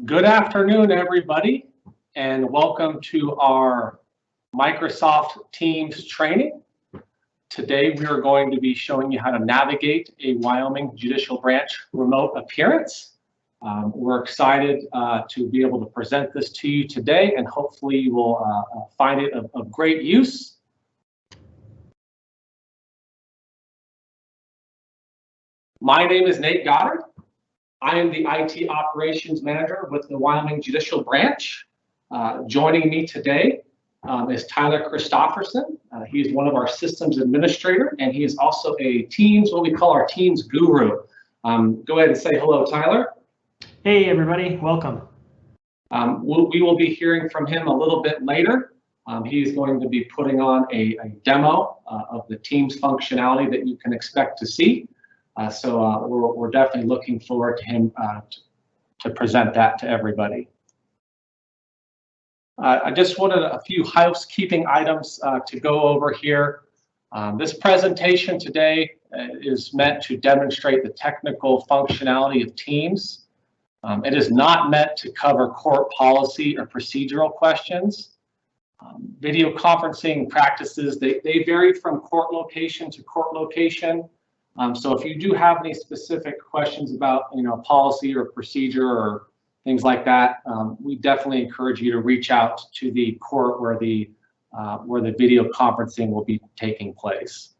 Good afternoon, everybody, and welcome to our Microsoft Teams training. Today, we are going to be showing you how to navigate a Wyoming Judicial Branch remote appearance. We're excited to be able to present this to you today, and hopefully you will find it of great use. My name is Nate Goddard. I am the IT Operations Manager with the Wyoming Judicial Branch. Joining me today is Tyler Christofferson. He is one of our systems administrator, and he is also a Teams, what we call our Teams guru. Go ahead and say hello, Tyler. Hey, everybody, welcome. We will be hearing from him a little bit later. He is going to be putting on a demo of the Teams functionality that you can expect to see. So we're definitely looking forward to him to present that to everybody. I just wanted a few housekeeping items to go over here. This presentation today is meant to demonstrate the technical functionality of Teams. It is not meant to cover court policy or procedural questions. Video conferencing practices, they vary from court location to court location. So if you do have any specific questions about, policy or procedure or things like that, we definitely encourage you to reach out to the court where the video conferencing will be taking place.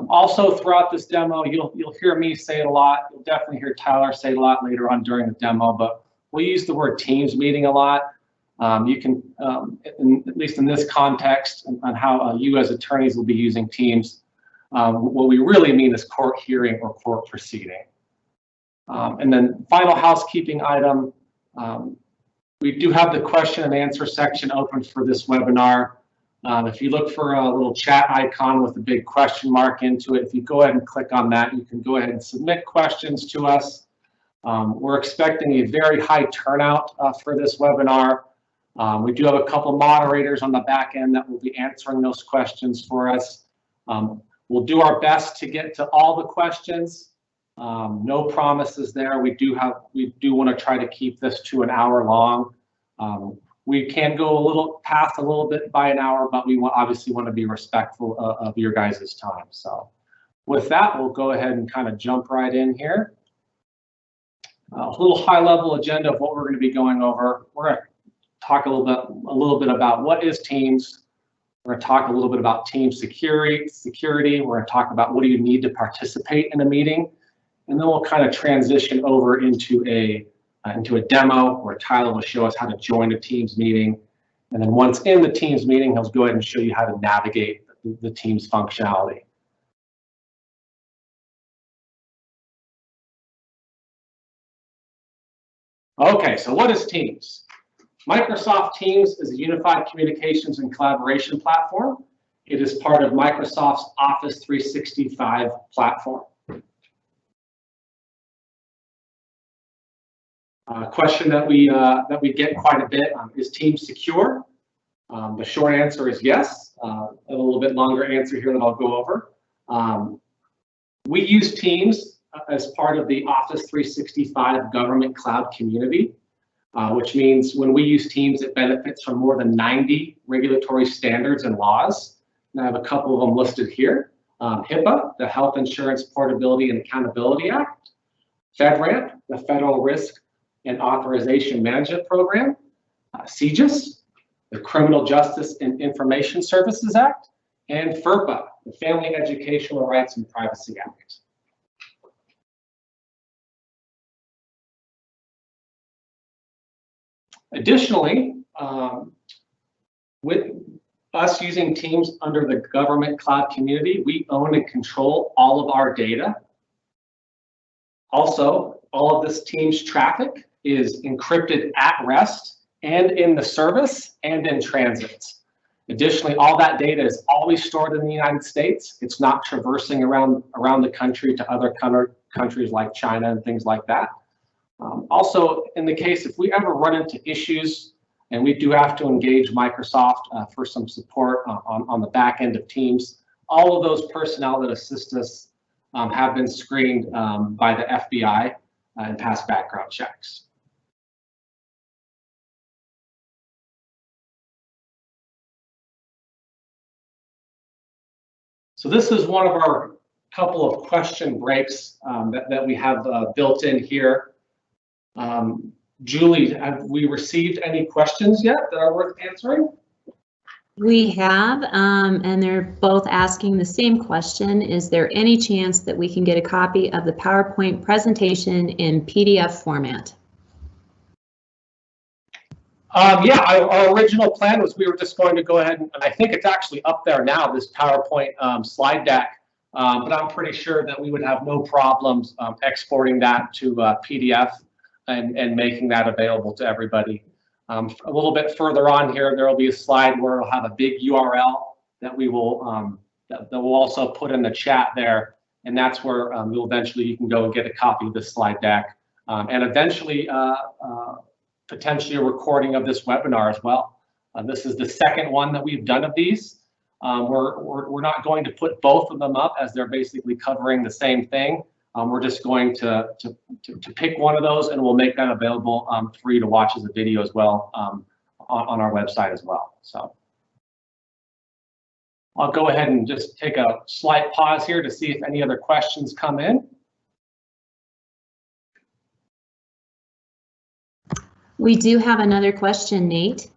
Also, throughout this demo, you'll hear me say it a lot. You'll definitely hear Tyler say it a lot later on during the demo, but we use the word Teams meeting a lot. You can, at least in this context, on how you as attorneys will be using Teams. What we really mean is court hearing or court proceeding. And then final housekeeping item, we do have the question and answer section open for this webinar. If you look for a little chat icon with a big question mark into it, if you go ahead and click on that, you can go ahead and submit questions to us. We're expecting a very high turnout for this webinar. We do have a couple moderators on the back end that will be answering those questions for us. We'll do our best to get to all the questions. No promises there. We do want to try to keep this to an hour long. We can go past a little bit by an hour, but we obviously want to be respectful of your guys' time. So with that, we'll go ahead and kind of jump right in here. A little high-level agenda of what we're going to be going over. We're going to talk a little bit about what is Teams. We're going to talk a little bit about team security. We're going to talk about what do you need to participate in a meeting, and then we'll kind of transition over into a demo where Tyler will show us how to join a Teams meeting, and then once in the Teams meeting, he'll go ahead and show you how to navigate the Teams functionality. Okay, so what is Teams? Microsoft Teams is a unified communications and collaboration platform. It is part of Microsoft's Office 365 platform. A question that we get quite a bit, is Teams secure? The short answer is yes. A little bit longer answer here that I'll go over. We use Teams as part of the Office 365 government cloud community. Which means when we use Teams, it benefits from more than 90 regulatory standards and laws. And I have a couple of them listed here. HIPAA, the Health Insurance Portability and Accountability Act. FedRAMP, the Federal Risk and Authorization Management Program. CJIS, the Criminal Justice and Information Services Act. And FERPA, the Family Educational Rights and Privacy Act. Additionally, with us using Teams under the government cloud community, we own and control all of our data. Also, all of this Teams traffic is encrypted at rest and in the service and in transit. Additionally, all that data is always stored in the United States. It's not traversing around the country to other countries like China and things like that. Also, in the case if we ever run into issues and we do have to engage Microsoft for some support on the back end of Teams, all of those personnel that assist us have been screened by the FBI and pass background checks. So this is one of our couple of question breaks that we have built in here. Julie, have we received any questions yet that are worth answering? We have, and they're both asking the same question. Is there any chance that we can get a copy of the PowerPoint presentation in PDF format? Yeah, our original plan was we were just going to go ahead and I think it's actually up there now, this PowerPoint slide deck, but I'm pretty sure that we would have no problems exporting that to PDF and making that available to everybody. A little bit further on here, there will be a slide where it'll have a big URL that we will that we'll also put in the chat there, and that's where you'll eventually you can go and get a copy of this slide deck, and eventually potentially a recording of this webinar as well. This is the second one that we've done of these. We're not going to put both of them up as they're basically covering the same thing. We're just going to pick one of those, and we'll make that available for you to watch as a video as well on our website as well. So I'll go ahead and just take a slight pause here to see if any other questions come in. We do have another question, Nate.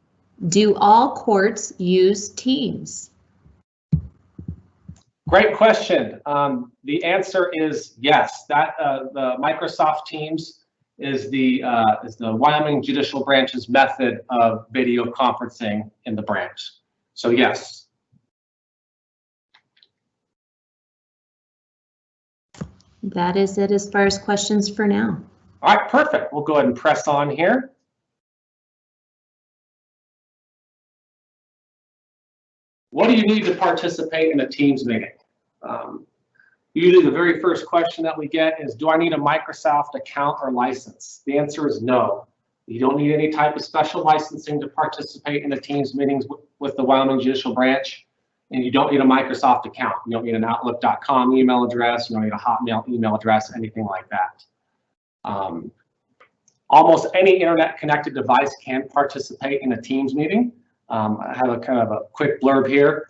Do all courts use Teams? Great question. The answer is yes. That the Microsoft Teams is the Wyoming Judicial Branch's method of video conferencing in the branch. So yes. That is it as far as questions for now. All right, perfect. We'll go ahead and press on here. What do you need to participate in a Teams meeting? Usually the very first question that we get is, do I need a Microsoft account or license? The answer is no. You don't need any type of special licensing to participate in the Teams meetings with the Wyoming Judicial Branch, and you don't need a Microsoft account. You don't need an Outlook.com email address. You don't need a Hotmail email address, anything like that. Almost any internet connected device can participate in a Teams meeting. I have a kind of a quick blurb here.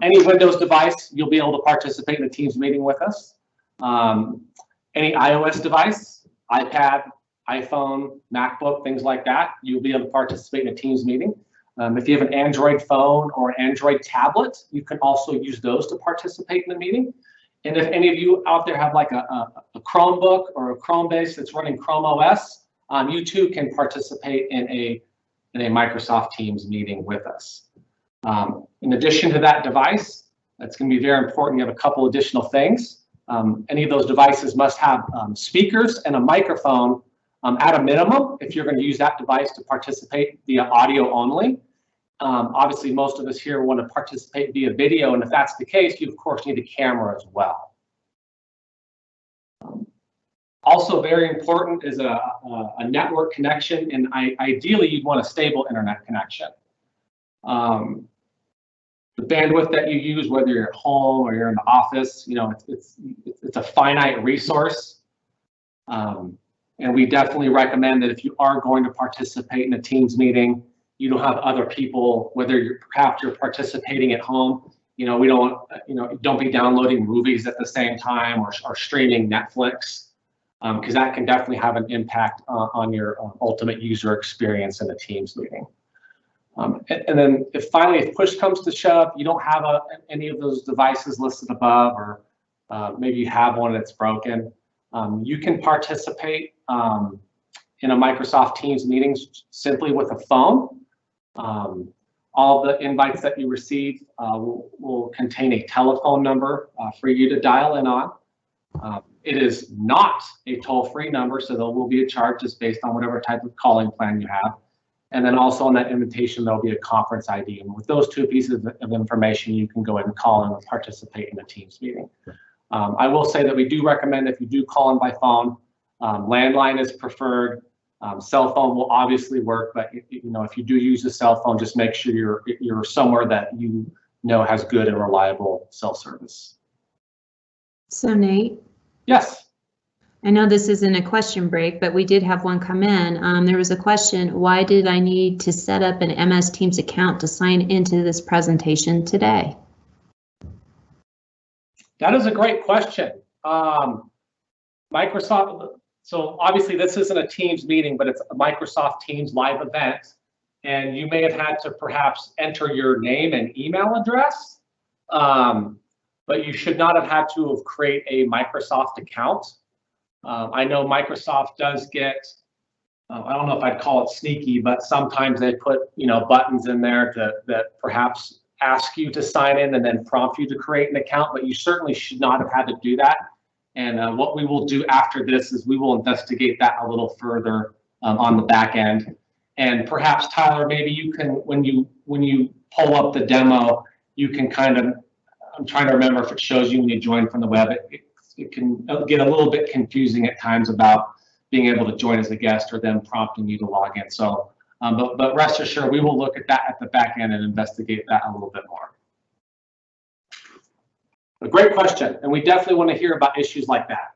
Any Windows device, you'll be able to participate in a Teams meeting with us. Any iOS device, iPad, iPhone, MacBook, things like that, you'll be able to participate in a Teams meeting. If you have an Android phone or an Android tablet, you can also use those to participate in the meeting. And if any of you out there have like a Chromebook or a Chrome base that's running Chrome OS, you too can participate in a Microsoft Teams meeting with us. In addition to that device, that's going to be very important. You have a couple additional things. Any of those devices must have speakers and a microphone at a minimum if you're going to use that device to participate via audio only. Obviously, most of us here want to participate via video, and if that's the case, you of course need a camera as well. Also very important is a network connection, and ideally you'd want a stable internet connection. The bandwidth that you use, whether you're at home or you're in the office, you know, it's a finite resource. And we definitely recommend that if you are going to participate in a Teams meeting, you don't have other people, whether perhaps you're participating at home, you know, don't be downloading movies at the same time or streaming Netflix, because that can definitely have an impact on your ultimate user experience in a Teams meeting. And then if push comes to shove, you don't have any of those devices listed above, or maybe you have one that's broken, you can participate in a Microsoft Teams meeting simply with a phone. All the invites that you receive will contain a telephone number for you to dial in on. It is not a toll-free number, so there will be a charge just based on whatever type of calling plan you have. And then also on that invitation, there'll be a conference ID. And with those two pieces of information, you can go ahead and call in and participate in a Teams meeting. I will say that we do recommend if you do call in by phone, landline is preferred. Cell phone will obviously work, but if you do use a cell phone, just make sure you're somewhere that you know has good and reliable cell service. So Nate? Yes. I know this isn't a question break, but we did have one come in. There was a question, why did I need to set up an MS Teams account to sign into this presentation today? That is a great question. Microsoft, so obviously this isn't a Teams meeting, but it's a Microsoft Teams live event. And you may have had to perhaps enter your name and email address, but you should not have had to have create a Microsoft account. I know Microsoft does get, I don't know if I'd call it sneaky, but sometimes they put, you know, buttons in there that perhaps ask you to sign in and then prompt you to create an account, but you certainly should not have had to do that. And what we will do after this is we will investigate that a little further on the back end. And perhaps Tyler, maybe you can, when you pull up the demo, you can kind of, I'm trying to remember if it shows you when you join from the web. It can get a little bit confusing at times about being able to join as a guest or them prompting you to log in. So, but rest assured, we will look at that at the back end and investigate that a little bit more. A great question, and we definitely want to hear about issues like that.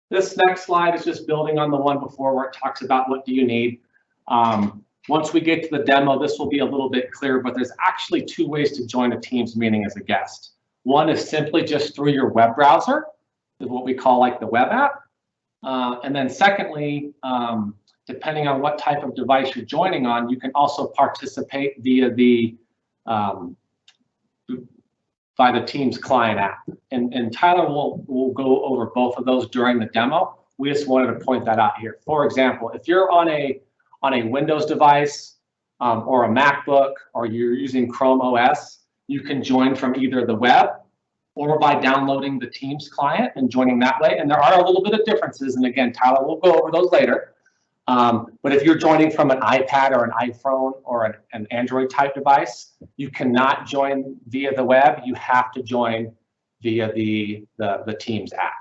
This next slide is just building on the one before where it talks about what do you need. Once we get to the demo, this will be a little bit clearer, but there's actually two ways to join a Teams meeting as a guest. One is simply just through your web browser, is what we call like the web app. And then secondly, depending on what type of device you're joining on, you can also participate via the Teams client app. And Tyler will go over both of those during the demo. We just wanted to point that out here. For example, if you're on a Windows device or a MacBook, or you're using Chrome OS, you can join from either the web or by downloading the Teams client and joining that way. And there are a little bit of differences. And again, Tyler will go over those later. But if you're joining from an iPad or an iPhone or an Android type device, you cannot join via the web. You have to join via the Teams app.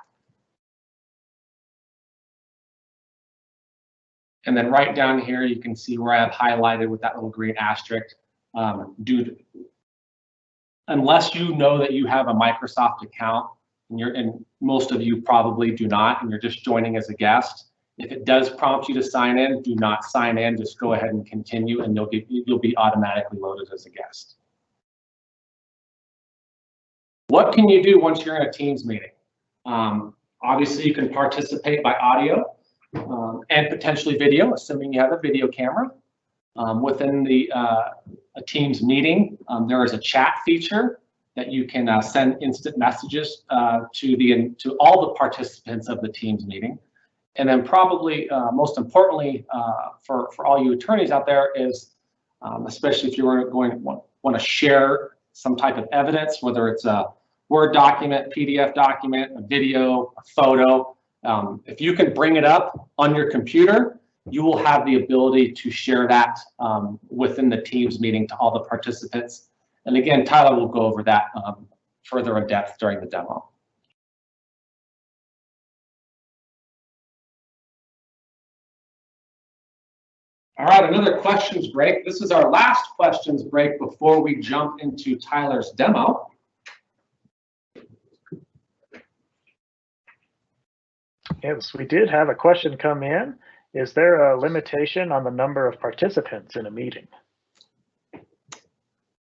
And then right down here, you can see where I have highlighted with that little green asterisk. Unless you know that you have a Microsoft account, and most of you probably do not, and you're just joining as a guest, if it does prompt you to sign in, do not sign in. Just go ahead and continue, and you'll be automatically loaded as a guest. What can you do once you're in a Teams meeting? Obviously, you can participate by audio and potentially video, assuming you have a video camera. Within a Teams meeting, there is a chat feature that you can send instant messages to all the participants of the Teams meeting. And then probably most importantly for all you attorneys out there is, especially if you want to share some type of evidence, whether it's a Word document, PDF document, a video, a photo, if you can bring it up on your computer, you will have the ability to share that within the Teams meeting to all the participants. And again, Tyler will go over that further in depth during the demo. All right, another questions break. This is our last questions break before we jump into Tyler's demo. Yes, we did have a question come in. Is there a limitation on the number of participants in a meeting?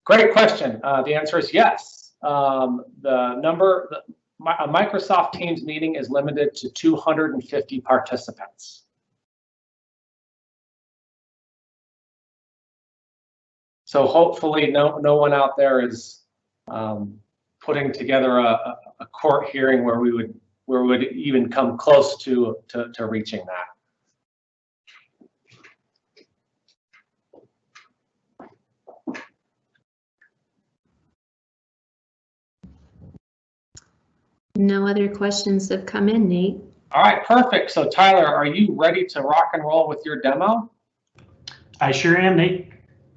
Great question. The answer is yes. A Microsoft Teams meeting is limited to 250 participants. So hopefully no one out there is putting together a court hearing where we would even come close to reaching that. No other questions have come in, Nate. All right, perfect. So Tyler, are you ready to rock and roll with your demo? I sure am, Nate.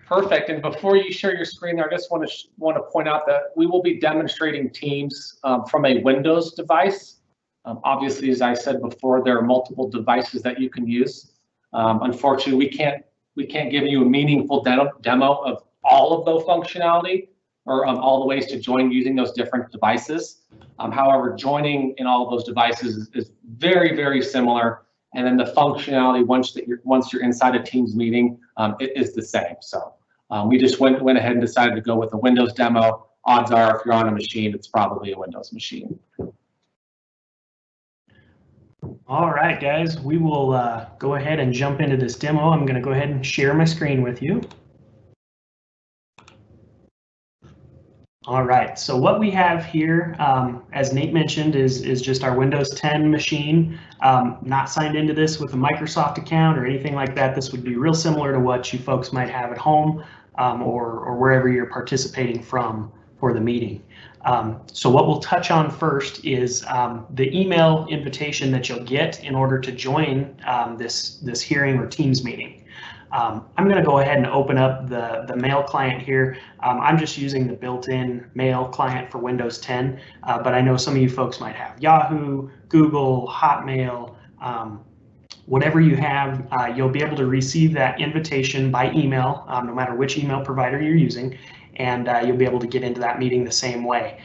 Perfect. And before you share your screen there, I just want to point out that we will be demonstrating Teams from a Windows device. Obviously, as I said before, there are multiple devices that you can use. Unfortunately, we can't give you a meaningful demo of all of the functionality or all the ways to join using those different devices. However, joining in all of those devices is very, very similar. And then the functionality once you're inside a Teams meeting, it is the same. So We just went ahead and decided to go with a Windows demo. Odds are, if you're on a machine, it's probably a Windows machine. All right, guys, we will go ahead and jump into this demo. I'm going to go ahead and share my screen with you. All right, so what we have here, as Nate mentioned, is just our Windows 10 machine. Not signed into this with a Microsoft account or anything like that. This would be real similar to what you folks might have at home or wherever you're participating from for the meeting. So what we'll touch on first is the email invitation that you'll get in order to join this hearing or Teams meeting. I'm going to go ahead and open up the mail client here. I'm just using the built-in mail client for Windows 10, but I know some of you folks might have Yahoo, Google, Hotmail, whatever you have. You'll be able to receive that invitation by email, no matter which email provider you're using, and you'll be able to get into that meeting the same way.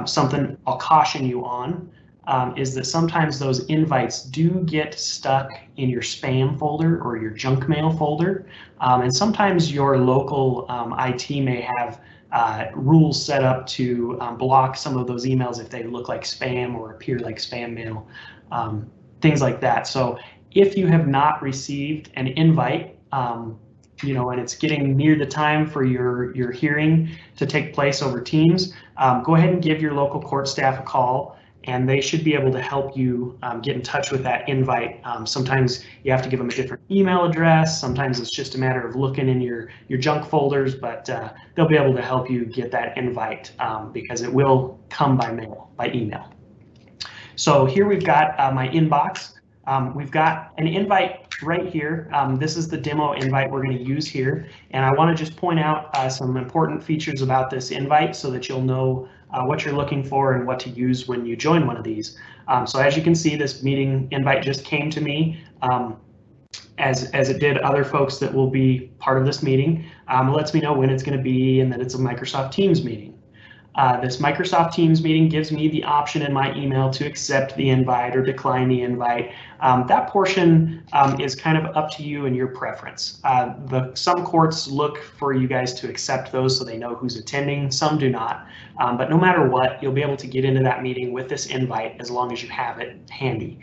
Something I'll caution you on is that sometimes those invites do get stuck in your spam folder or your junk mail folder, and sometimes your local IT may have rules set up to block some of those emails if they look like spam or appear like spam mail, things like that. So if you have not received an invite, you know, and it's getting near the time for your hearing to take place over Teams, go ahead and give your local court staff a call, and they should be able to help you get in touch with that invite. Sometimes you have to give them a different email address. Sometimes it's just a matter of looking in your junk folders, but they'll be able to help you get that invite because it will come by mail, by email. So here we've got my inbox. We've got an invite right here. This is the demo invite we're going to use here, and I want to just point out some important features about this invite so that you'll know what you're looking for and what to use when you join one of these. So as you can see, this meeting invite just came to me as it did other folks that will be part of this meeting. It lets me know when it's going to be and that it's a Microsoft Teams meeting. This Microsoft Teams meeting gives me the option in my email to accept the invite or decline the invite. That portion is kind of up to you and your preference. Some courts look for you guys to accept those so they know who's attending, some do not. But no matter what, you'll be able to get into that meeting with this invite as long as you have it handy.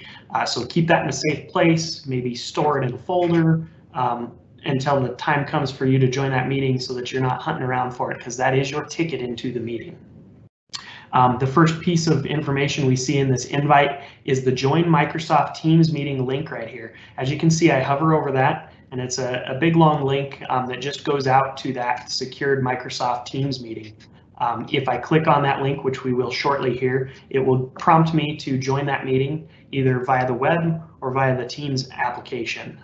So keep that in a safe place, maybe store it in a folder until the time comes for you to join that meeting so that you're not hunting around for it, because that is your ticket into the meeting. The first piece of information we see in this invite is the Join Microsoft Teams meeting link right here. As you can see, I hover over that, and it's a big long link that just goes out to that secured Microsoft Teams meeting. If I click on that link, which we will shortly here, it will prompt me to join that meeting either via the web or via the Teams application.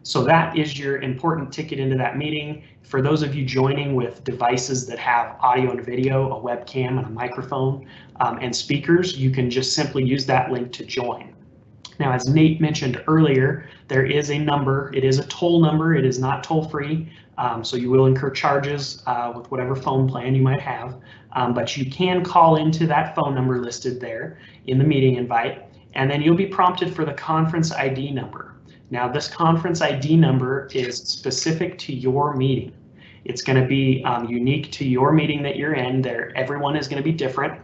So that is your important ticket into that meeting. For those of you joining with devices that have audio and video, a webcam and a microphone, and speakers, you can just simply use that link to join. Now, as Nate mentioned earlier, there is a number. It is a toll number. It is not toll free. So you will incur charges with whatever phone plan you might have, but you can call into that phone number listed there in the meeting invite, and then you'll be prompted for the conference ID number. Now, this conference ID number is specific to your meeting. It's going to be unique to your meeting that you're in. Everyone is going to be different,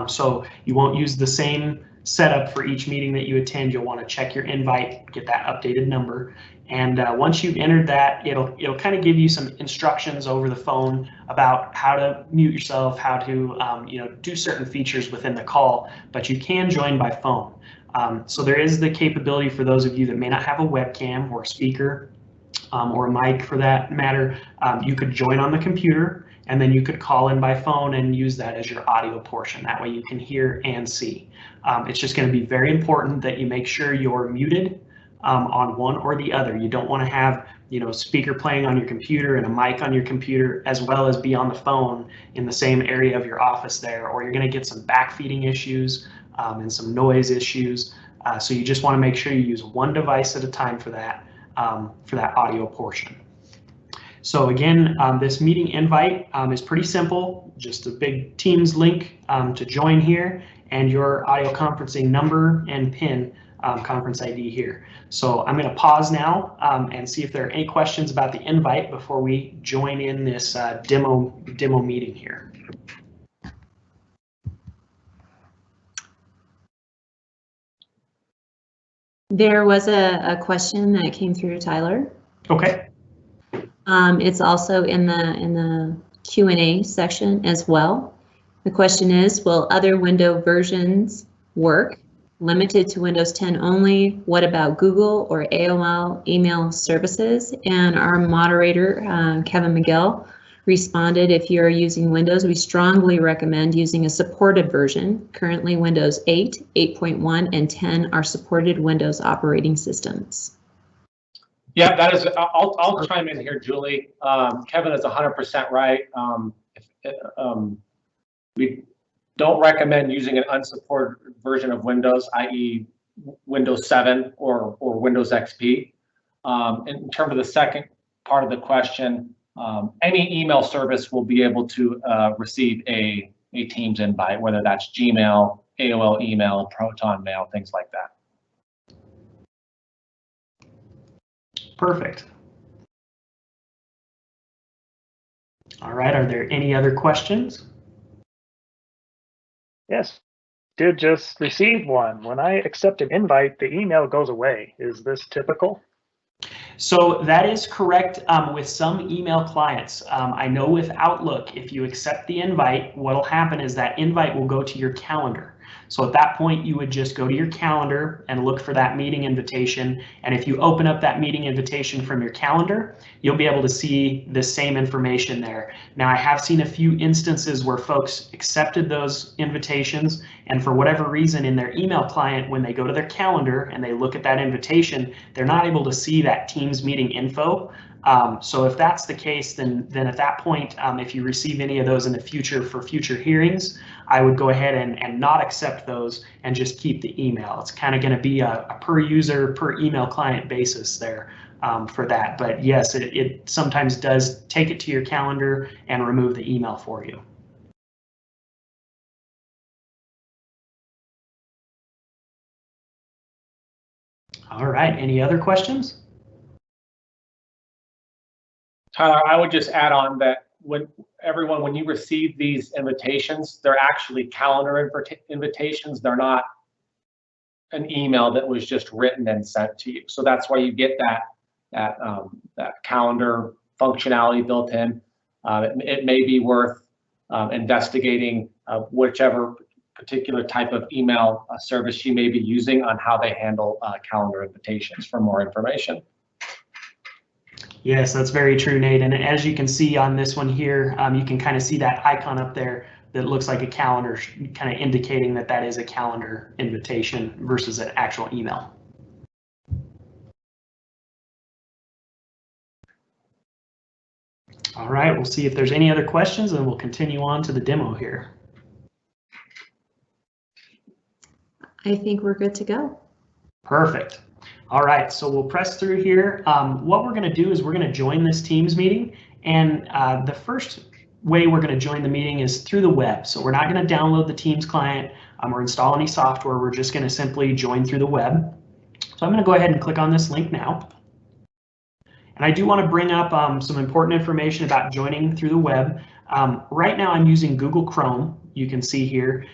so you won't use the same setup for each meeting that you attend. You'll want to check your invite, get that updated number, and once you've entered that, it'll kind of give you some instructions over the phone about how to mute yourself, how to do certain features within the call, but you can join by phone. So there is the capability for those of you that may not have a webcam or a speaker or a mic for that matter. You could join on the computer, and then you could call in by phone and use that as your audio portion. That way you can hear and see. It's just going to be very important that you make sure you're muted on one or the other. You don't want to have speaker playing on your computer and a mic on your computer as well as be on the phone in the same area of your office there, or you're going to get some backfeeding issues and some noise issues. So you just want to make sure you use one device at a time for that audio portion. So again, this meeting invite is pretty simple, just a big Teams link to join here, and your audio conferencing number and PIN conference ID here. So I'm going to pause now and see if there are any questions about the invite before we join in this demo meeting here. There was a question that came through, Tyler. Okay. It's also in the Q&A section as well. The question is, will other window versions work? Limited to Windows 10 only? What about Google or AOL email services? And our moderator, Kevin McGill, responded, if you're using Windows, we strongly recommend using a supported version. Currently, Windows 8, 8.1, and 10 are supported Windows operating systems. Yeah, that is, I'll chime in here, Julie. Kevin is 100% right. We don't recommend using an unsupported version of Windows, i.e. Windows 7 or Windows XP. In terms of the second part of the question, any email service will be able to receive a Teams invite, whether that's Gmail, AOL email, Proton Mail, things like that. Perfect. All right, are there any other questions? Yes, did just receive one. When I accept an invite, the email goes away. Is this typical? So that is correct with some email clients. I know with Outlook, if you accept the invite, what'll happen is that invite will go to your calendar. So at that point, you would just go to your calendar and look for that meeting invitation. And if you open up that meeting invitation from your calendar, you'll be able to see the same information there. Now, I have seen a few instances where folks accepted those invitations, and for whatever reason in their email client, when they go to their calendar and they look at that invitation, they're not able to see that Teams meeting info. So if that's the case, then at that point, if you receive any of those in the future for future hearings, I would go ahead and not accept those and just keep the email. It's kind of going to be a per user, per email client basis there for that. But yes, it sometimes does take it to your calendar and remove the email for you. All right, any other questions? Tyler, I would just add on that when you receive these invitations, they're actually calendar invitations. They're not an email that was just written and sent to you. So that's why you get that calendar functionality built in. It may be worth investigating whichever particular type of email service you may be using on how they handle calendar invitations for more information. Yes, that's very true, Nate. And as you can see on this one here, you can kind of see that icon up there that looks like a calendar, kind of indicating that that is a calendar invitation versus an actual email. All right, we'll see if there's any other questions and we'll continue on to the demo here. I think we're good to go. Perfect. All right, so we'll press through here. What we're going to do is we're going to join this Teams meeting, and the first way we're going to join the meeting is through the web. So we're not going to download the Teams client or install any software. We're just going to simply join through the web. So I'm going to go ahead and click on this link now. And I do want to bring up some important information about joining through the web. Right now I'm using Google Chrome. You can see here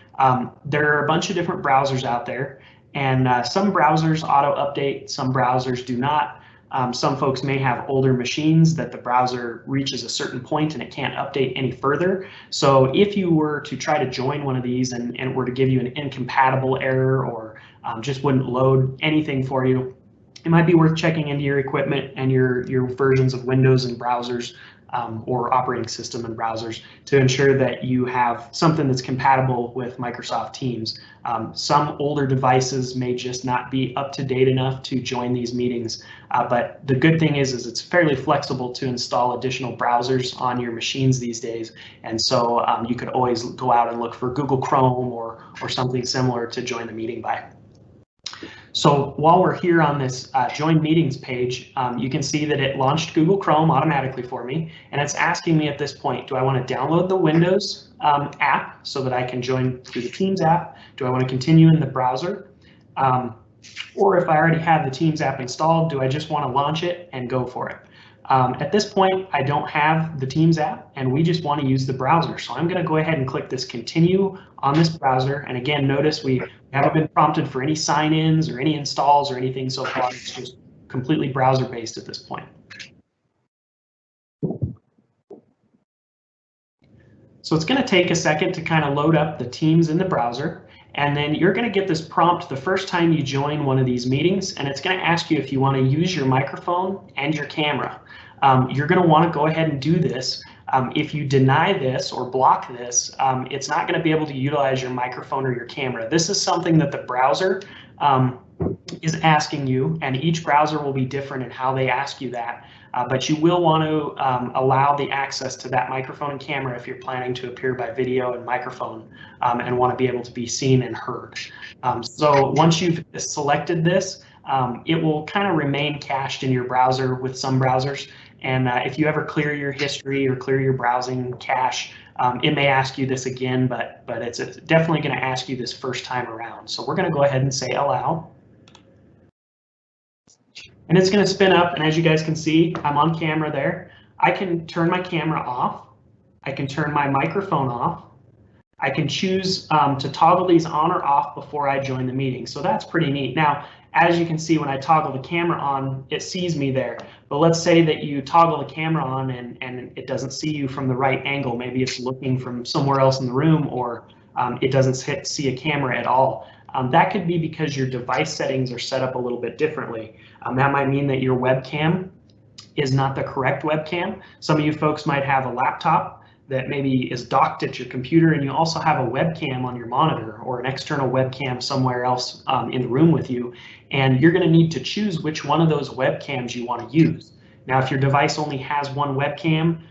there are a bunch of different browsers out there. And some browsers auto update, some browsers do not. Some folks may have older machines that the browser reaches a certain point and it can't update any further. So if you were to try to join one of these and it were to give you an incompatible error or just wouldn't load anything for you, it might be worth checking into your equipment and your versions of Windows and browsers or operating system and browsers to ensure that you have something that's compatible with Microsoft Teams. Some older devices may just not be up to date enough to join these meetings, but the good thing is it's fairly flexible to install additional browsers on your machines these days, and so you could always go out and look for Google Chrome or something similar to join the meeting by. So while we're here on this Join Meetings page, you can see that it launched Google Chrome automatically for me, and it's asking me at this point, do I want to download the Windows app so that I can join through the Teams app? Do I want to continue in the browser? Or if I already have the Teams app installed, do I just want to launch it and go for it? At this point, I don't have the Teams app and we just want to use the browser. So I'm going to go ahead and click this continue on this browser. And again, notice we haven't been prompted for any sign-ins or any installs or anything so far. It's just completely browser based at this point. So it's going to take a second to kind of load up the Teams in the browser. And then you're going to get this prompt the first time you join one of these meetings, and it's going to ask you if you want to use your microphone and your camera. You're going to want to go ahead and do this. If you deny this or block this, it's not going to be able to utilize your microphone or your camera. This is something that the browser is asking you, and each browser will be different in how they ask you that. But you will want to allow the access to that microphone and camera if you're planning to appear by video and microphone and want to be able to be seen and heard. So once you've selected this, it will kind of remain cached in your browser with some browsers. And if you ever clear your history or clear your browsing cache, it may ask you this again, but it's definitely going to ask you this first time around. So we're going to go ahead and say allow. And it's going to spin up, and as you guys can see, I'm on camera there. I can turn my camera off. I can turn my microphone off. I can choose to toggle these on or off before I join the meeting. So that's pretty neat. Now, as you can see, when I toggle the camera on, it sees me there. But let's say that you toggle the camera on and it doesn't see you from the right angle. Maybe it's looking from somewhere else in the room, or it doesn't see a camera at all. That could be because your device settings are set up a little bit differently. That might mean that your webcam is not the correct webcam. Some of you folks might have a laptop that maybe is docked at your computer, and you also have a webcam on your monitor or an external webcam somewhere else in the room with you. And you're going to need to choose which one of those webcams you want to use. Now, if your device only has one webcam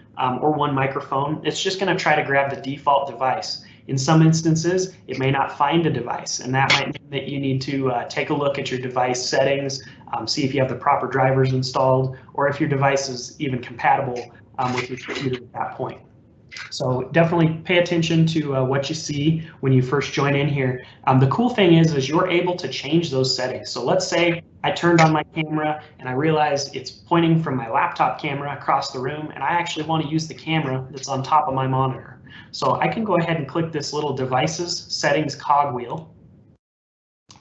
or one microphone, it's just going to try to grab the default device. In some instances, it may not find a device, and that might mean that you need to take a look at your device settings, see if you have the proper drivers installed, or if your device is even compatible with your computer at that point. So definitely pay attention to what you see when you first join in here. The cool thing is you're able to change those settings. So let's say I turned on my camera and I realized it's pointing from my laptop camera across the room, and I actually want to use the camera that's on top of my monitor. So I can go ahead and click this little devices settings cogwheel,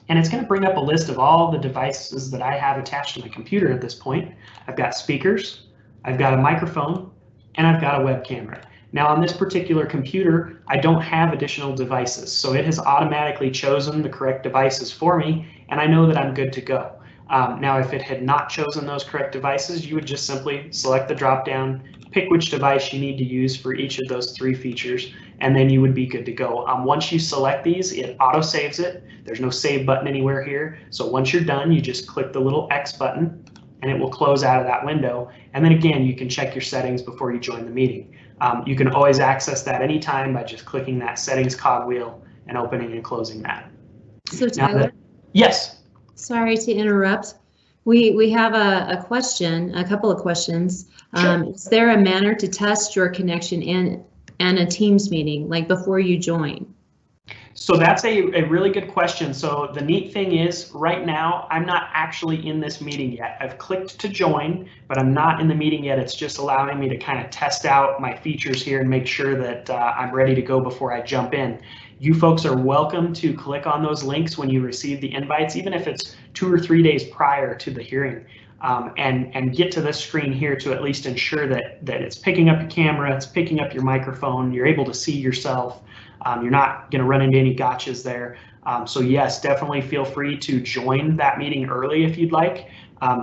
and it's going to bring up a list of all the devices that I have attached to my computer at this point. I've got speakers, I've got a microphone, and I've got a web camera. Now on this particular computer, I don't have additional devices, so it has automatically chosen the correct devices for me, and I know that I'm good to go. Now, if it had not chosen those correct devices, you would just simply select the drop down, pick which device you need to use for each of those 3 features, and then you would be good to go. Once you select these, it auto saves it. There's no save button anywhere here. So once you're done, you just click the little X button and it will close out of that window. And then again, you can check your settings before you join the meeting. You can always access that anytime by just clicking that settings cogwheel and opening and closing that. So Tyler? Yes. Sorry to interrupt. We have a question, a couple of questions. Sure. Is there a manner to test your connection in a Teams meeting, like before you join? So that's a really good question. So the neat thing is right now, I'm not actually in this meeting yet. I've clicked to join, but I'm not in the meeting yet. It's just allowing me to kind of test out my features here and make sure that I'm ready to go before I jump in. You folks are welcome to click on those links when you receive the invites, even if it's 2 or 3 days prior to the hearing, and get to this screen here to at least ensure that it's picking up your camera, it's picking up your microphone, you're able to see yourself. You're not going to run into any gotchas there. So yes, definitely feel free to join that meeting early if you'd like,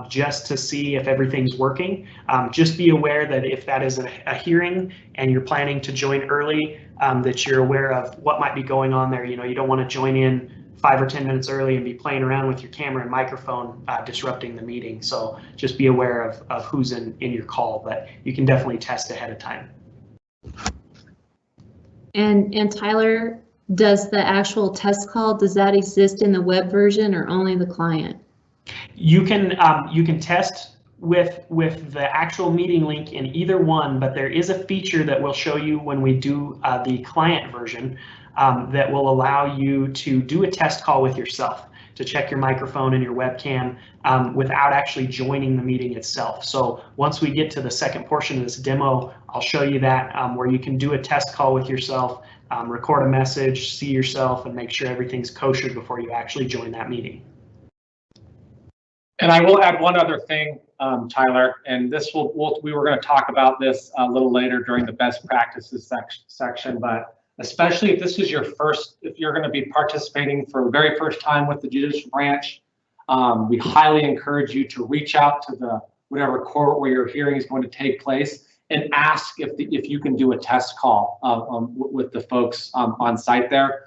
just to see if everything's working. Just be aware that if that is a hearing and you're planning to join early, that you're aware of what might be going on there. You know, you don't want to join in 5 or 10 minutes early and be playing around with your camera and microphone, disrupting the meeting. So just be aware of who's in your call, but you can definitely test ahead of time. And Tyler, does the actual test call, does that exist in the web version or only the client? You can test with the actual meeting link in either one, but there is a feature that we'll show you when we do the client version that will allow you to do a test call with yourself, to check your microphone and your webcam without actually joining the meeting itself. So once we get to the second portion of this demo, I'll show you that where you can do a test call with yourself, record a message, see yourself, and make sure everything's kosher before you actually join that meeting. And I will add one other thing, Tyler, and this we were going to talk about this a little later during the best practices section, but especially if this is your first, if you're going to be participating for the very first time with the judicial branch, we highly encourage you to reach out to the whatever court where your hearing is going to take place and ask if you can do a test call with the folks on site there.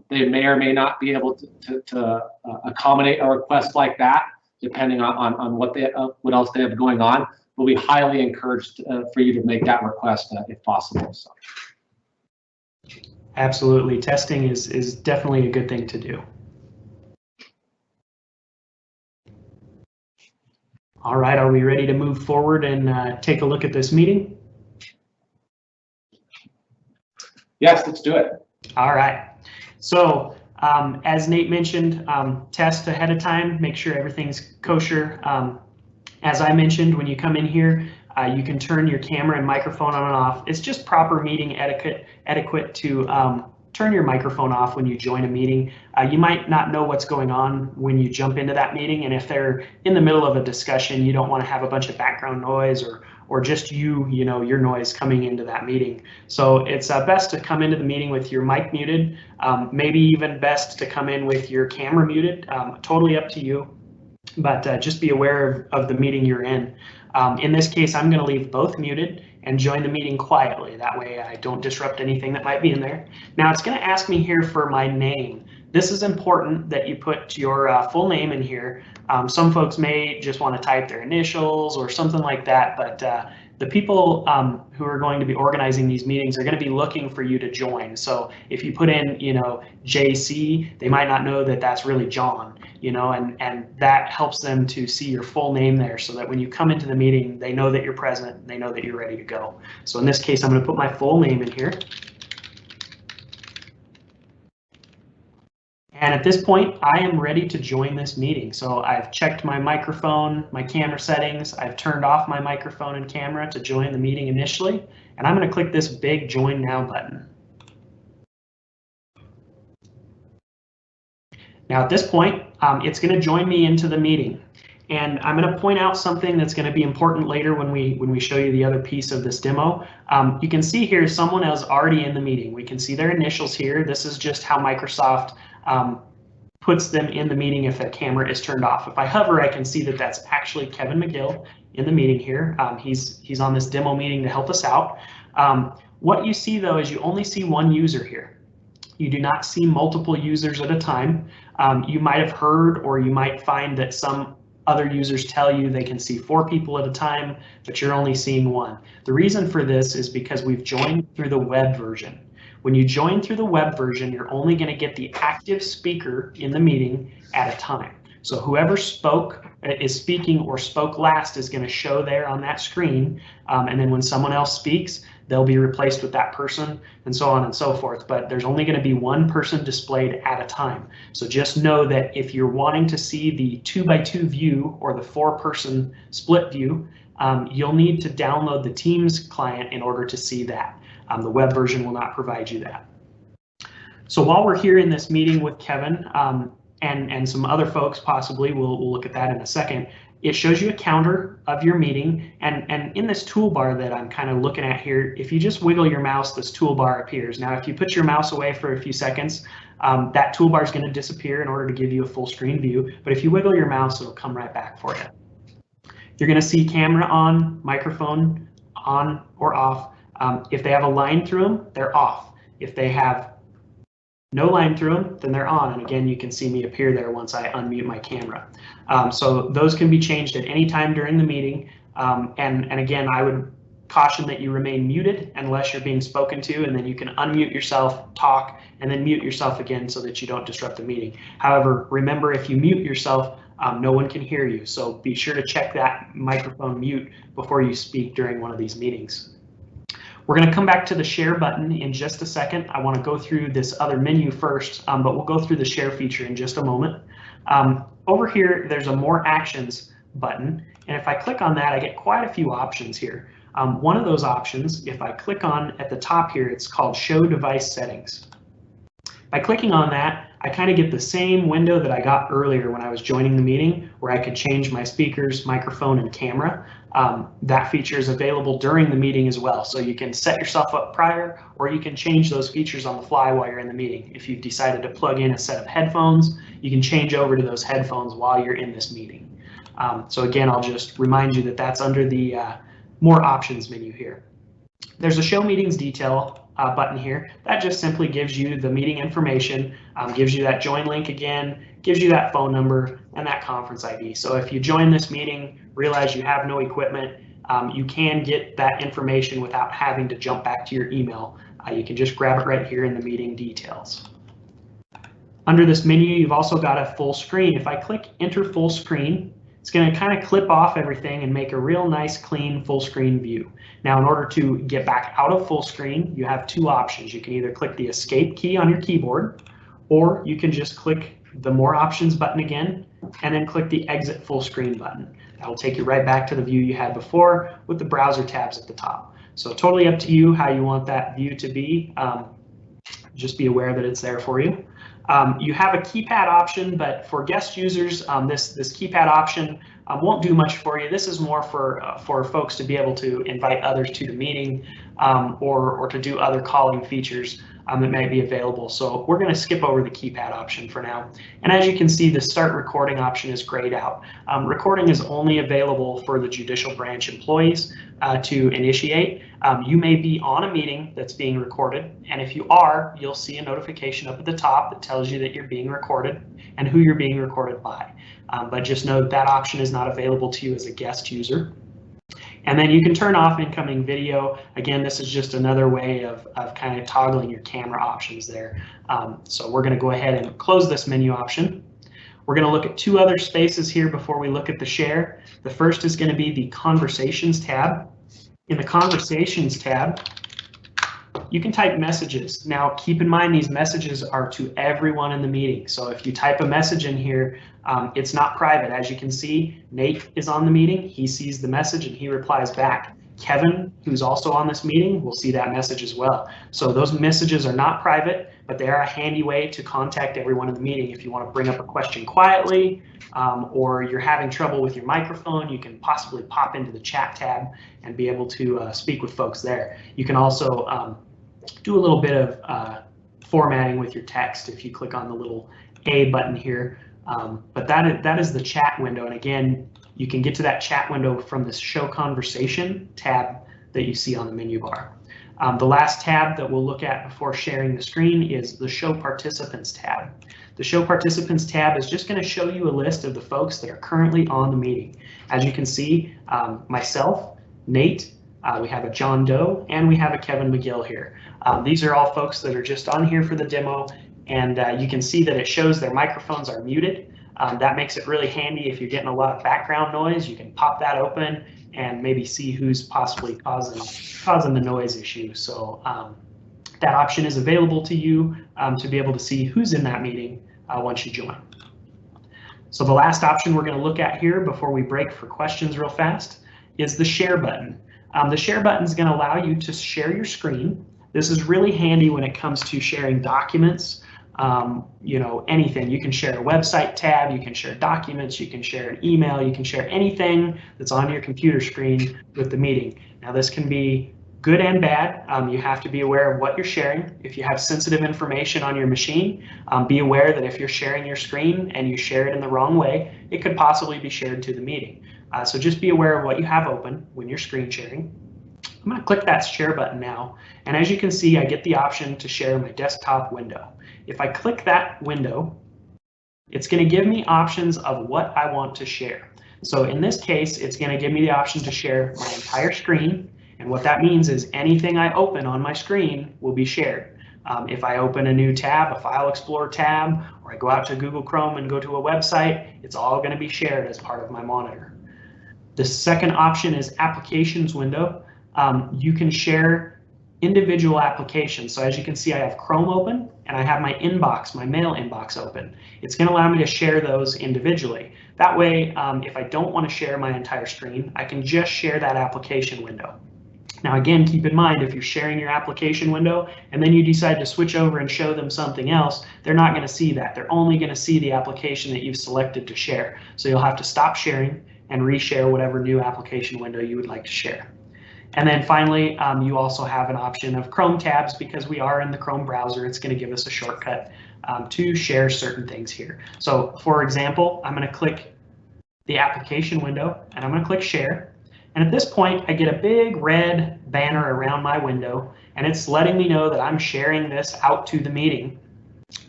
They may or may not be able to accommodate a request like that, depending on what else they have going on. But we highly encourage for you to make that request if possible. So. Absolutely, testing is definitely a good thing to do. All right, are we ready to move forward and take a look at this meeting? Yes, let's do it. All right, so as Nate mentioned, test ahead of time, make sure everything's kosher. As I mentioned, when you come in here, you can turn your camera and microphone on and off. It's just proper meeting etiquette to turn your microphone off when you join a meeting. You might not know what's going on when you jump into that meeting, and if they're in the middle of a discussion, you don't want to have a bunch of background noise or just your noise coming into that meeting. So it's best to come into the meeting with your mic muted, maybe even best to come in with your camera muted, totally up to you, but just be aware of the meeting you're in. In this case, I'm going to leave both muted and join the meeting quietly. That way I don't disrupt anything that might be in there. Now it's going to ask me here for my name. This is important that you put your full name in here. Some folks may just want to type their initials or something like that, but the people who are going to be organizing these meetings are going to be looking for you to join. So if you put in, JC, they might not know that that's really John, and that helps them to see your full name there so that when you come into the meeting, they know that you're present, they know that you're ready to go. So in this case, I'm going to put my full name in here. And at this point, I am ready to join this meeting. So I've checked my microphone, my camera settings. I've turned off my microphone and camera to join the meeting initially. And I'm going to click this big Join Now button. Now at this point, it's going to join me into the meeting. And I'm going to point out something that's going to be important later when we show you the other piece of this demo. You can see here someone else already in the meeting. We can see their initials here. This is just how Microsoft puts them in the meeting if their camera is turned off. If I hover, I can see that that's actually Kevin McGill in the meeting here. He's on this demo meeting to help us out. What you see though is you only see one user here. You do not see multiple users at a time. You might have heard, or you might find that some other users tell you they can see 4 people at a time, but you're only seeing 1. The reason for this is because we've joined through the web version. When you join through the web version, you're only going to get the active speaker in the meeting at a time. So whoever is speaking or spoke last is going to show there on that screen. And then when someone else speaks, they'll be replaced with that person, and so on and so forth. But there's only going to be one person displayed at a time. So just know that if you're wanting to see the 2x2 view or the 4-person split view, you'll need to download the Teams client in order to see that. The web version will not provide you that. So while we're here in this meeting with Kevin and some other folks possibly, we'll look at that in a second, it shows you a counter of your meeting, and in this toolbar that I'm kind of looking at here, if you just wiggle your mouse, this toolbar appears. Now if you put your mouse away for a few seconds, that toolbar is going to disappear in order to give you a full screen view, but if you wiggle your mouse, it'll come right back for you. You're going to see camera on, microphone on or off. If they have a line through them, they're off. If they have no line through them, then they're on. And again, you can see me appear there once I unmute my camera. So those can be changed at any time during the meeting. And again, I would caution that you remain muted unless you're being spoken to, and then you can unmute yourself, talk, and then mute yourself again so that you don't disrupt the meeting. However, remember, if you mute yourself, no one can hear you. So be sure to check that microphone mute before you speak during one of these meetings. We're going to come back to the share button in just a second. I want to go through this other menu first, but we'll go through the share feature in just a moment. Over here, there's a more actions button, and if I click on that, I get quite a few options here. One of those options, if I click on at the top here, it's called Show Device Settings. By clicking on that, I kind of get the same window that I got earlier when I was joining the meeting, where I could change my speakers, microphone, and camera. That feature is available during the meeting as well, so you can set yourself up prior, or you can change those features on the fly while you're in the meeting. If you've decided to plug in a set of headphones, you can change over to those headphones while you're in this meeting. So again, I'll just remind you that that's under the More Options menu here. There's a Show Meetings Detail button here. That just simply gives you the meeting information, gives you that join link again, gives you that phone number and that conference ID. So if you join this meeting, realize you have no equipment, you can get that information without having to jump back to your email. You can just grab it right here in the meeting details. Under this menu, you've also got a full screen. If I click Enter Full Screen, it's going to kind of clip off everything and make a real nice, clean, full screen view. Now, in order to get back out of full screen, you have two options. You can either click the Escape key on your keyboard, or you can just click the More Options button again, and then click the Exit Full Screen button. That will take you right back to the view you had before with the browser tabs at the top. So totally up to you how you want that view to be. Just be aware that it's there for you. You have a keypad option, but for guest users, this keypad option won't do much for you. This is more for folks to be able to invite others to the meeting or to do other calling features that may be available. So we're going to skip over the keypad option for now. And as you can see, the Start Recording option is grayed out. Recording is only available for the judicial branch employees to initiate. You may be on a meeting that's being recorded, and if you are, you'll see a notification up at the top that tells you that you're being recorded and who you're being recorded by. But just know that option is not available to you as a guest user. And then you can turn off incoming video. Again, this is just another way of kind of toggling your camera options there. So we're going to go ahead and close this menu option. We're going to look at two other spaces here before we look at the share. The first is going to be the Conversations tab. In the Conversations tab, you can type messages. Now, keep in mind these messages are to everyone in the meeting. So if you type a message in here, it's not private. As you can see, Nate is on the meeting. He sees the message and he replies back. Kevin, who's also on this meeting, will see that message as well. So those messages are not private, but they are a handy way to contact everyone in the meeting. If you want to bring up a question quietly, or you're having trouble with your microphone, you can possibly pop into the chat tab and be able to speak with folks there. You can also do a little bit of formatting with your text if you click on the little A button here. But that is the chat window. And again, you can get to that chat window from this Show Conversation tab that you see on the menu bar. The last tab that we'll look at before sharing the screen is the Show Participants tab. The Show Participants tab is just going to show you a list of the folks that are currently on the meeting. As you can see, myself, Nate, we have a John Doe, and we have a Kevin McGill here. These are all folks that are just on here for the demo, and you can see that it shows their microphones are muted. That makes it really handy if you're getting a lot of background noise. You can pop that open and maybe see who's possibly causing the noise issue. So that option is available to you to be able to see who's in that meeting once you join. So the last option we're going to look at here before we break for questions real fast is the share button. The share button is going to allow you to share your screen. This is really handy when it comes to sharing documents. You know, anything. You can share a website tab, you can share documents, you can share an email, you can share anything that's on your computer screen with the meeting. Now this can be good and bad. You have to be aware of what you're sharing. If you have sensitive information on your machine, be aware that if you're sharing your screen and you share it in the wrong way, it could possibly be shared to the meeting. So just be aware of what you have open when you're screen sharing. I'm going to click that share button now, and as you can see, I get the option to share my desktop window. If I click that window, it's going to give me options of what I want to share. So in this case, it's going to give me the option to share my entire screen, and what that means is anything I open on my screen will be shared. If I open a new tab, a File Explorer tab, or I go out to Google Chrome and go to a website, it's all going to be shared as part of my monitor. The second option is Applications window. You can share individual applications. So as you can see, I have Chrome open and I have my inbox, my mail inbox open. It's going to allow me to share those individually. That way, if I don't want to share my entire screen, I can just share that application window. Now again, keep in mind, if you're sharing your application window and then you decide to switch over and show them something else, they're not going to see that. They're only going to see the application that you've selected to share. So you'll have to stop sharing and reshare whatever new application window you would like to share. And then finally, you also have an option of Chrome tabs because we are in the Chrome browser. It's going to give us a shortcut to share certain things here. So for example, I'm going to click the application window and I'm going to click share. And at this point, I get a big red banner around my window and it's letting me know that I'm sharing this out to the meeting.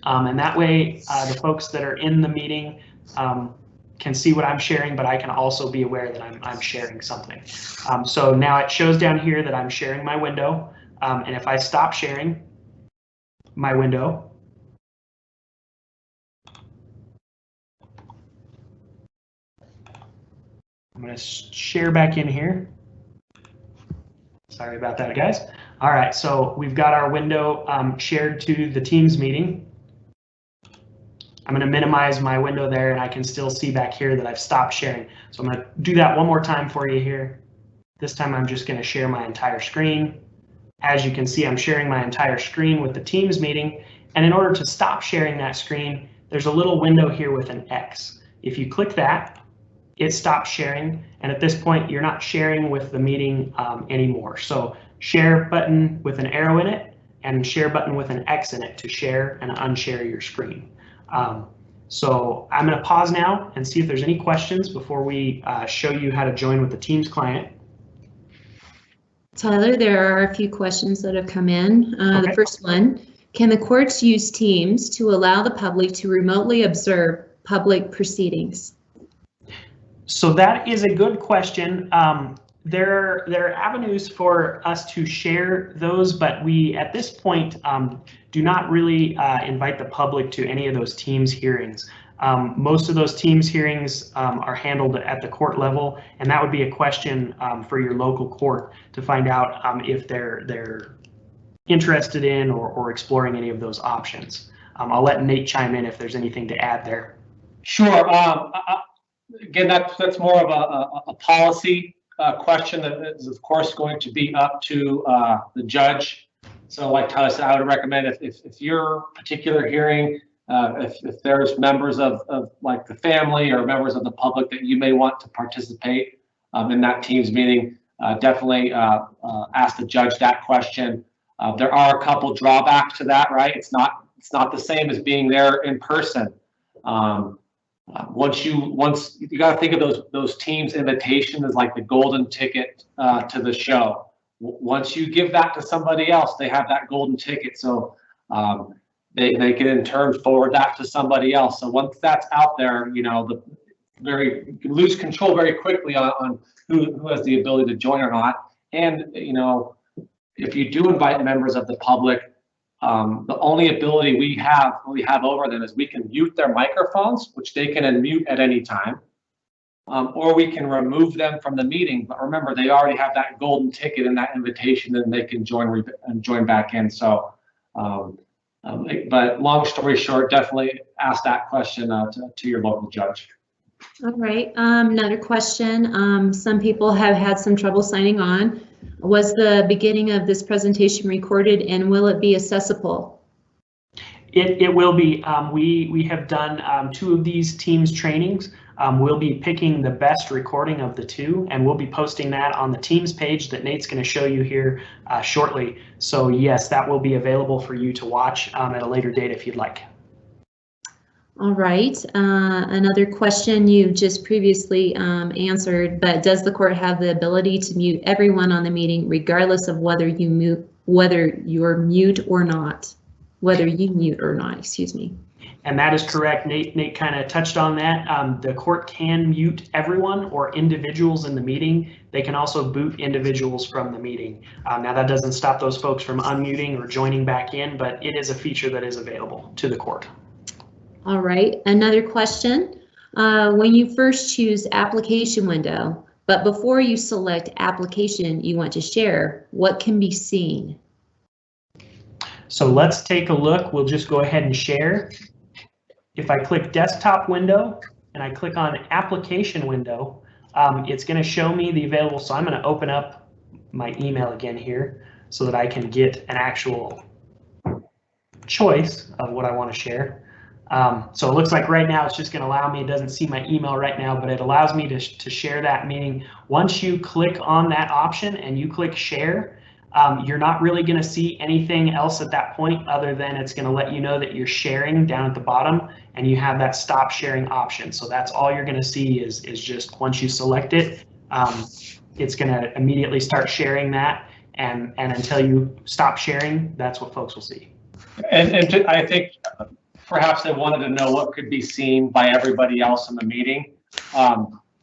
And that way, the folks that are in the meeting can see what I'm sharing, but I can also be aware that I'm sharing something. So now it shows down here that I'm sharing my window. And if I stop sharing my window, I'm going to share back in here. Sorry about that, guys. All right, so we've got our window shared to the Teams meeting. I'm going to minimize my window there and I can still see back here that I've stopped sharing. So I'm going to do that one more time for you here. This time I'm just going to share my entire screen. As you can see, I'm sharing my entire screen with the Teams meeting. And in order to stop sharing that screen, there's a little window here with an X. If you click that, it stops sharing. And at this point, you're not sharing with the meeting anymore. So share button with an arrow in it and share button with an X in it to share and unshare your screen. So I'm going to pause now and see if there's any questions before we show you how to join with the Teams client. Tyler, there are a few questions that have come in. Okay. The first one, can the courts use Teams to allow the public to remotely observe public proceedings? So that is a good question. There are avenues for us to share those, but we at this point do not really invite the public to any of those Teams hearings. Most of those Teams hearings are handled at the court level, and that would be a question for your local court to find out if they're interested in or exploring any of those options. I'll let Nate chime in if there's anything to add there. Sure. Again, that's more of a policy question that is, of course, going to be up to the judge. So like Tyler said, I would recommend if your particular hearing, if there's members of like the family or members of the public that you may want to participate in that Teams meeting, definitely ask the judge that question. There are a couple drawbacks to that, right? It's not the same as being there in person. Once you got to think of those Teams invitations as like the golden ticket to the show. Once you give that to somebody else, they have that golden ticket. So they can in turn forward that to somebody else. So once that's out there, you know, you can lose control very quickly on who has the ability to join or not. And you know, if you do invite members of the public, the only ability we have over them is we can mute their microphones, which they can unmute at any time, or we can remove them from the meeting. But remember, they already have that golden ticket in that invitation, and they can join back in. So, but long story short, definitely ask that question to your local judge. All right, another question. Some people have had some trouble signing on. Was the beginning of this presentation recorded, and will it be accessible? It will be. We have done 2 of these Teams trainings. We'll be picking the best recording of the 2, and we'll be posting that on the Teams page that Nate's going to show you here shortly. So yes, that will be available for you to watch at a later date if you'd like. All right, another question you just previously answered, but does the court have the ability to mute everyone on the meeting regardless of whether you're mute or not? Whether you mute or not, excuse me. And that is correct. Nate kind of touched on that. The court can mute everyone or individuals in the meeting. They can also boot individuals from the meeting. Now that doesn't stop those folks from unmuting or joining back in, but it is a feature that is available to the court. All right, another question. When you first choose application window, but before you select application you want to share, what can be seen? So let's take a look. We'll just go ahead and share. If I click desktop window and I click on application window, it's going to show me the available. So I'm going to open up my email again here so that I can get an actual choice of what I want to share. So it looks like right now it's just going to allow me, it doesn't see my email right now, but it allows me to share that, meaning once you click on that option and you click share, you're not really going to see anything else at that point other than it's going to let you know that you're sharing down at the bottom and you have that stop sharing option. So that's all you're going to see is just once you select it, it's going to immediately start sharing that, and until you stop sharing, that's what folks will see. And I think perhaps they wanted to know what could be seen by everybody else in the meeting.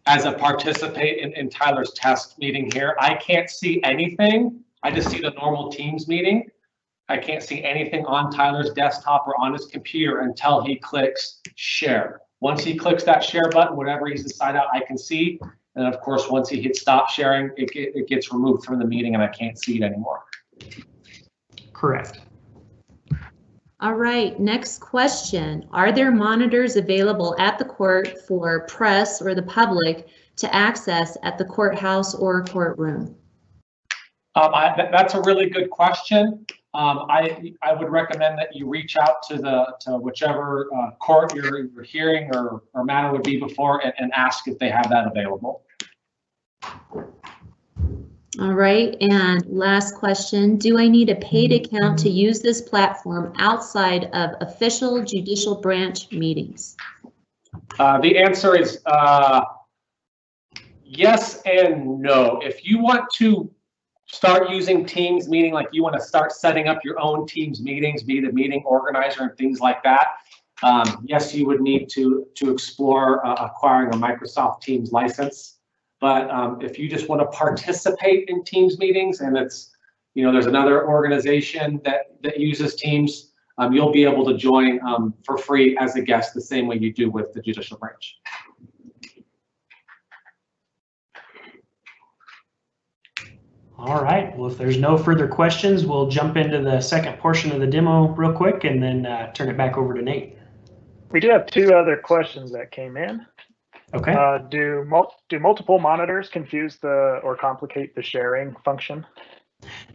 As a participant in Tyler's test meeting here, I can't see anything. I just see the normal Teams meeting. I can't see anything on Tyler's desktop or on his computer until he clicks share. Once he clicks that share button, whatever he's decided out, I can see. And of course, once he hits stop sharing, it gets removed from the meeting and I can't see it anymore. Correct. All right, next question. Are there monitors available at the court for press or the public to access at the courthouse or courtroom? That's a really good question. I would recommend that you reach out to whichever court your hearing or matter would be before and ask if they have that available. All right, and last question. Do I need a paid account to use this platform outside of official judicial branch meetings? The answer is yes and no. If you want to start using Teams meeting, like you want to start setting up your own Teams meetings, be the meeting organizer and things like that, yes, you would need to explore acquiring a Microsoft Teams license. But if you just want to participate in Teams meetings and it's, there's another organization that uses Teams, you'll be able to join for free as a guest the same way you do with the judicial branch. All right, well, if there's no further questions, we'll jump into the second portion of the demo real quick and then turn it back over to Nate. We do have two other questions that came in. Okay. Do multiple monitors confuse or complicate the sharing function?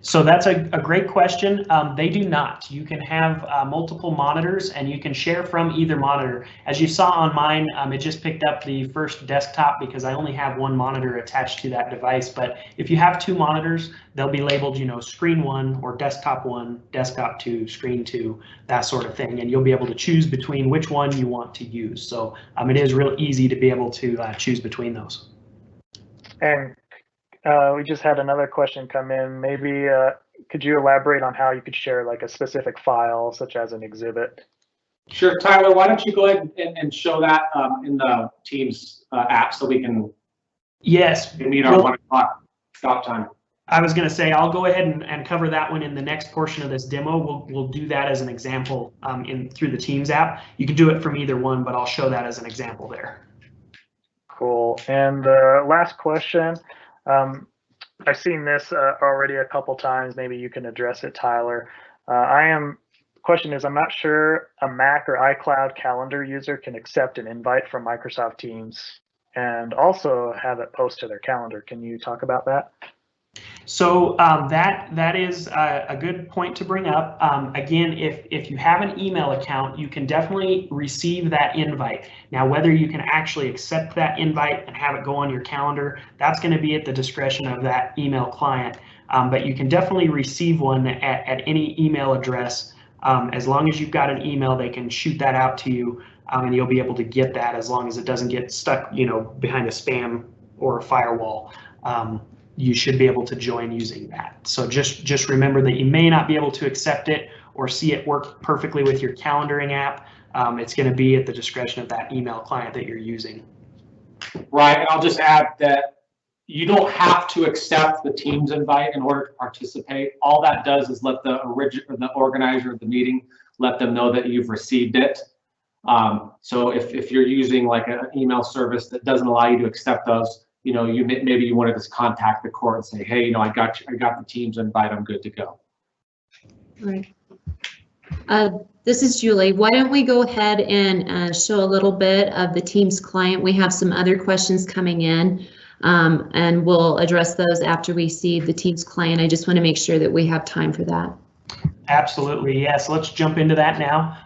So that's a great question. They do not. You can have multiple monitors and you can share from either monitor. As you saw on mine, it just picked up the first desktop because I only have one monitor attached to that device. But if you have two monitors, they'll be labeled, screen 1 or desktop 1, desktop 2, screen 2, that sort of thing. And you'll be able to choose between which one you want to use. So it is real easy to be able to choose between those. And we just had another question come in. Maybe could you elaborate on how you could share like a specific file, such as an exhibit? Sure, Tyler, why don't you go ahead and show that in the Teams app so we can meet our 1 o'clock stop time. I was going to say, I'll go ahead and cover that one in the next portion of this demo. We'll do that as an example through the Teams app. You can do it from either one, but I'll show that as an example there. Cool. And last question. I've seen this already a couple times. Maybe you can address it, Tyler. Question is, I'm not sure a Mac or iCloud calendar user can accept an invite from Microsoft Teams and also have it post to their calendar. Can you talk about that? So that is a good point to bring up. Again, if you have an email account, you can definitely receive that invite. Now, whether you can actually accept that invite and have it go on your calendar, that's going to be at the discretion of that email client. But you can definitely receive one at any email address. As long as you've got an email, they can shoot that out to you, and you'll be able to get that as long as it doesn't get stuck, behind a spam or a firewall. You should be able to join using that. So just remember that you may not be able to accept it or see it work perfectly with your calendaring app. It's going to be at the discretion of that email client that you're using. Right. I'll just add that you don't have to accept the Teams invite in order to participate. All that does is let the organizer of the meeting let them know that you've received it. So if you're using like an email service that doesn't allow you to accept those, maybe you want to just contact the court and say, hey, I got the Teams invite, I'm good to go. Right. This is Julie. Why don't we go ahead and show a little bit of the Teams client? We have some other questions coming in, and we'll address those after we see the Teams client. I just want to make sure that we have time for that. Absolutely, yes. Let's jump into that now.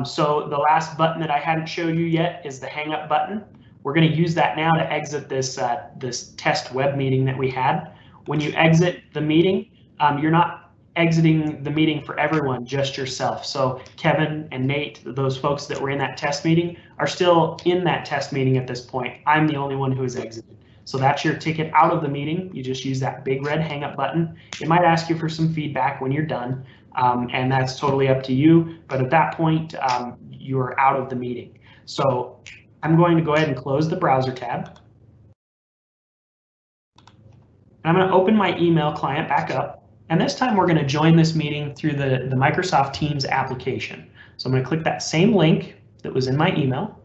So the last button that I hadn't showed you yet is the hang up button. We're going to use that now to exit this this test web meeting that we had. When you exit the meeting, you're not exiting the meeting for everyone, just yourself. So Kevin and Nate, those folks that were in that test meeting, are still in that test meeting at this point. I'm the only one who has exited. So that's your ticket out of the meeting. You just use that big red hang up button. It might ask you for some feedback when you're done, and that's totally up to you. But at that point, you're out of the meeting. So I'm going to go ahead and close the browser tab. And I'm going to open my email client back up. And this time we're going to join this meeting through the Microsoft Teams application. So I'm going to click that same link that was in my email.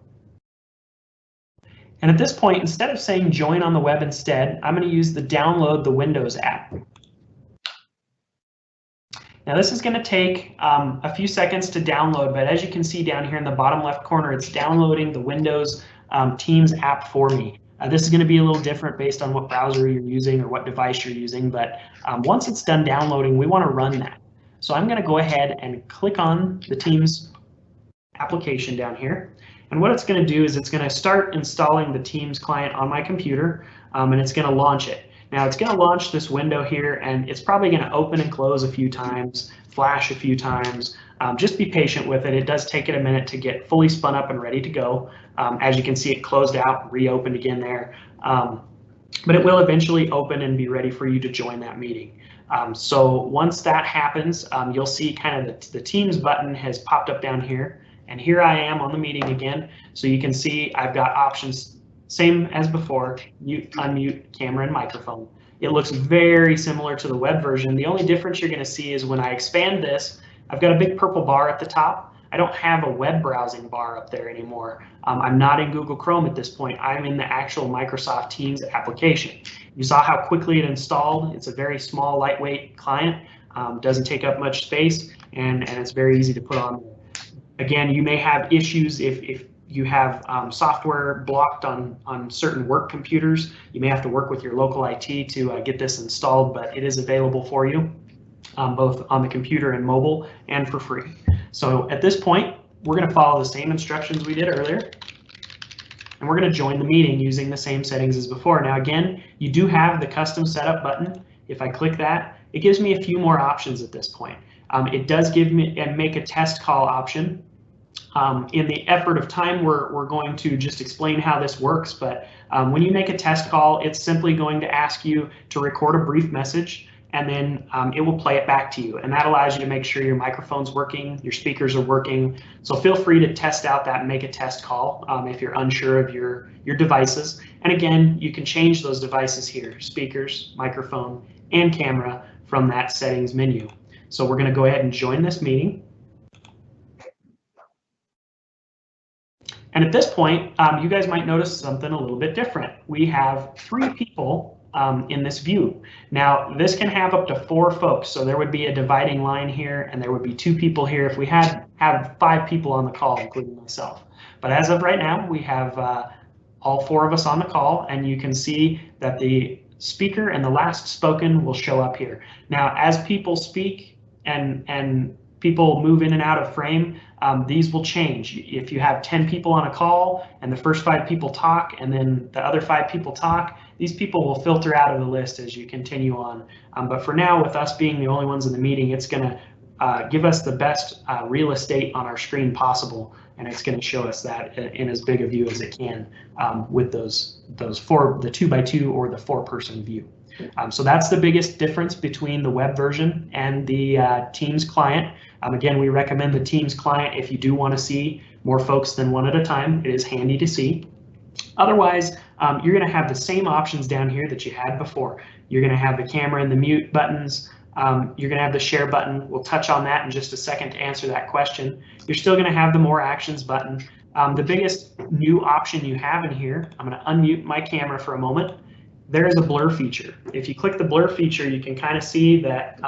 And at this point, instead of saying join on the web instead, I'm going to use the download the Windows app. Now this is going to take a few seconds to download, but as you can see down here in the bottom left corner, it's downloading the Windows Teams app for me. This is going to be a little different based on what browser you're using or what device you're using, but once it's done downloading, we want to run that. So I'm going to go ahead and click on the Teams application down here. And what it's going to do is it's going to start installing the Teams client on my computer, and it's going to launch it. Now it's going to launch this window here, and it's probably going to open and close a few times, flash a few times. Just be patient with it. It does take it a minute to get fully spun up and ready to go. As you can see, it closed out, reopened again there. But it will eventually open and be ready for you to join that meeting. So once that happens, you'll see kind of the Teams button has popped up down here. And here I am on the meeting again. So you can see I've got options, same as before, mute, unmute, camera, and microphone. It looks very similar to the web version. The only difference you're going to see is when I expand this, I've got a big purple bar at the top. I don't have a web browsing bar up there anymore. I'm not in Google Chrome at this point. I'm in the actual Microsoft Teams application. You saw how quickly it installed. It's a very small, lightweight client. Doesn't take up much space, and it's very easy to put on. Again, you may have issues if you have software blocked on certain work computers. You may have to work with your local IT to get this installed, but it is available for you. Both on the computer and mobile, and for free. So at this point, we're going to follow the same instructions we did earlier, and we're going to join the meeting using the same settings as before. Now again, you do have the custom setup button. If I click that, it gives me a few more options at this point. It does give me and make a test call option. In the effort of time, we're going to just explain how this works, but when you make a test call, it's simply going to ask you to record a brief message, and then it will play it back to you. And that allows you to make sure your microphone's working, your speakers are working. So feel free to test out that and make a test call if you're unsure of your devices. And again, you can change those devices here, speakers, microphone, and camera from that settings menu. So we're gonna go ahead and join this meeting. And at this point, you guys might notice something a little bit different. We have 3 people in this view. Now, this can have up to 4 folks, so there would be a dividing line here, and there would be 2 people here if we have 5 people on the call, including myself. But as of right now, we have all 4 of us on the call, and you can see that the speaker and the last spoken will show up here. Now, as people speak and people move in and out of frame, these will change. If you have 10 people on a call and the first 5 people talk and then the other 5 people talk, these people will filter out of the list as you continue on. But for now, with us being the only ones in the meeting, it's going to give us the best real estate on our screen possible, and it's going to show us that in as big a view as it can with those 4, the 2x2 or the 4-person view. So that's the biggest difference between the web version and the Teams client. Again, we recommend the Teams client if you do want to see more folks than one at a time. It is handy to see. Otherwise, you're going to have the same options down here that you had before. You're going to have the camera and the mute buttons. You're going to have the share button. We'll touch on that in just a second to answer that question. You're still going to have the more actions button. The biggest new option you have in here, I'm going to unmute my camera for a moment. There is a blur feature. If you click the blur feature, you can kind of see that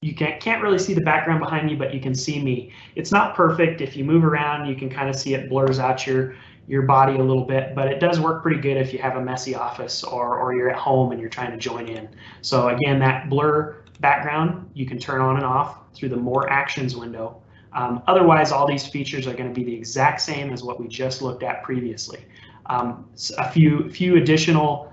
you can't really see the background behind me, but you can see me. It's not perfect. If you move around, you can kind of see it blurs out your body a little bit, but it does work pretty good if you have a messy office or you're at home and you're trying to join in. So again, that blur background you can turn on and off through the More Actions window. Otherwise, all these features are going to be the exact same as what we just looked at previously. A few additional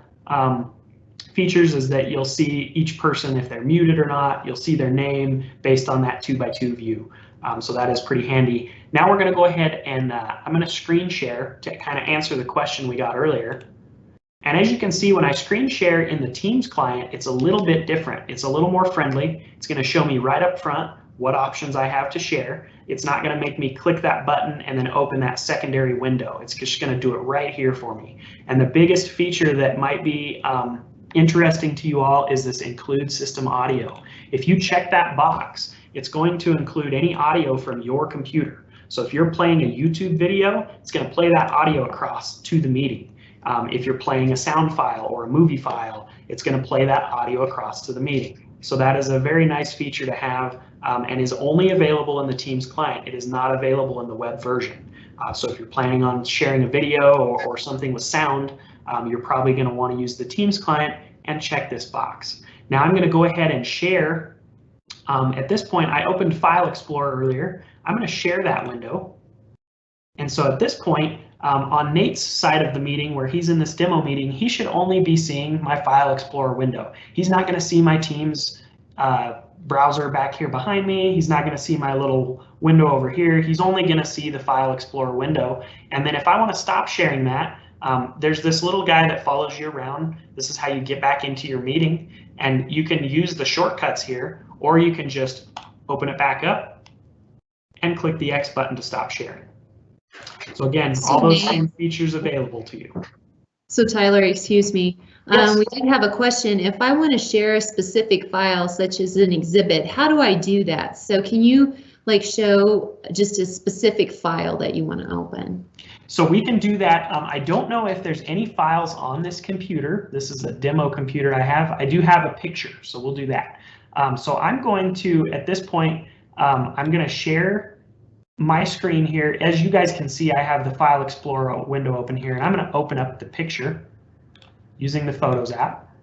features is that you'll see each person if they're muted or not. You'll see their name based on that 2x2 view. So that is pretty handy. Now we're going to go ahead and I'm going to screen share to kind of answer the question we got earlier. And as you can see, when I screen share in the Teams client, it's a little bit different. It's a little more friendly. It's going to show me right up front what options I have to share. It's not going to make me click that button and then open that secondary window. It's just going to do it right here for me. And the biggest feature that might be interesting to you all is this include system audio. If you check that box, it's going to include any audio from your computer. So if you're playing a YouTube video, it's going to play that audio across to the meeting. If you're playing a sound file or a movie file, it's going to play that audio across to the meeting. So that is a very nice feature to have and is only available in the Teams client. It is not available in the web version. So if you're planning on sharing a video or something with sound, you're probably going to want to use the Teams client and check this box. Now I'm going to go ahead and share. At this point, I opened File Explorer earlier. I'm going to share that window. And so at this point, on Nate's side of the meeting where he's in this demo meeting, he should only be seeing my File Explorer window. He's not going to see my Teams browser back here behind me. He's not going to see my little window over here. He's only going to see the File Explorer window. And then if I want to stop sharing that, there's this little guy that follows you around. This is how you get back into your meeting. And you can use the shortcuts here, or you can just open it back up and click the X button to stop sharing. So again, all those same features available to you. So Tyler, excuse me. Yes. We did have a question. If I want to share a specific file, such as an exhibit, how do I do that? So can you like show just a specific file that you want to open? So we can do that. I don't know if there's any files on this computer. This is a demo computer I have. I do have a picture, so we'll do that. So I'm going to, at this point, I'm going to share my screen here. As you guys can see, I have the File Explorer window open here, and I'm going to open up the picture using the Photos app.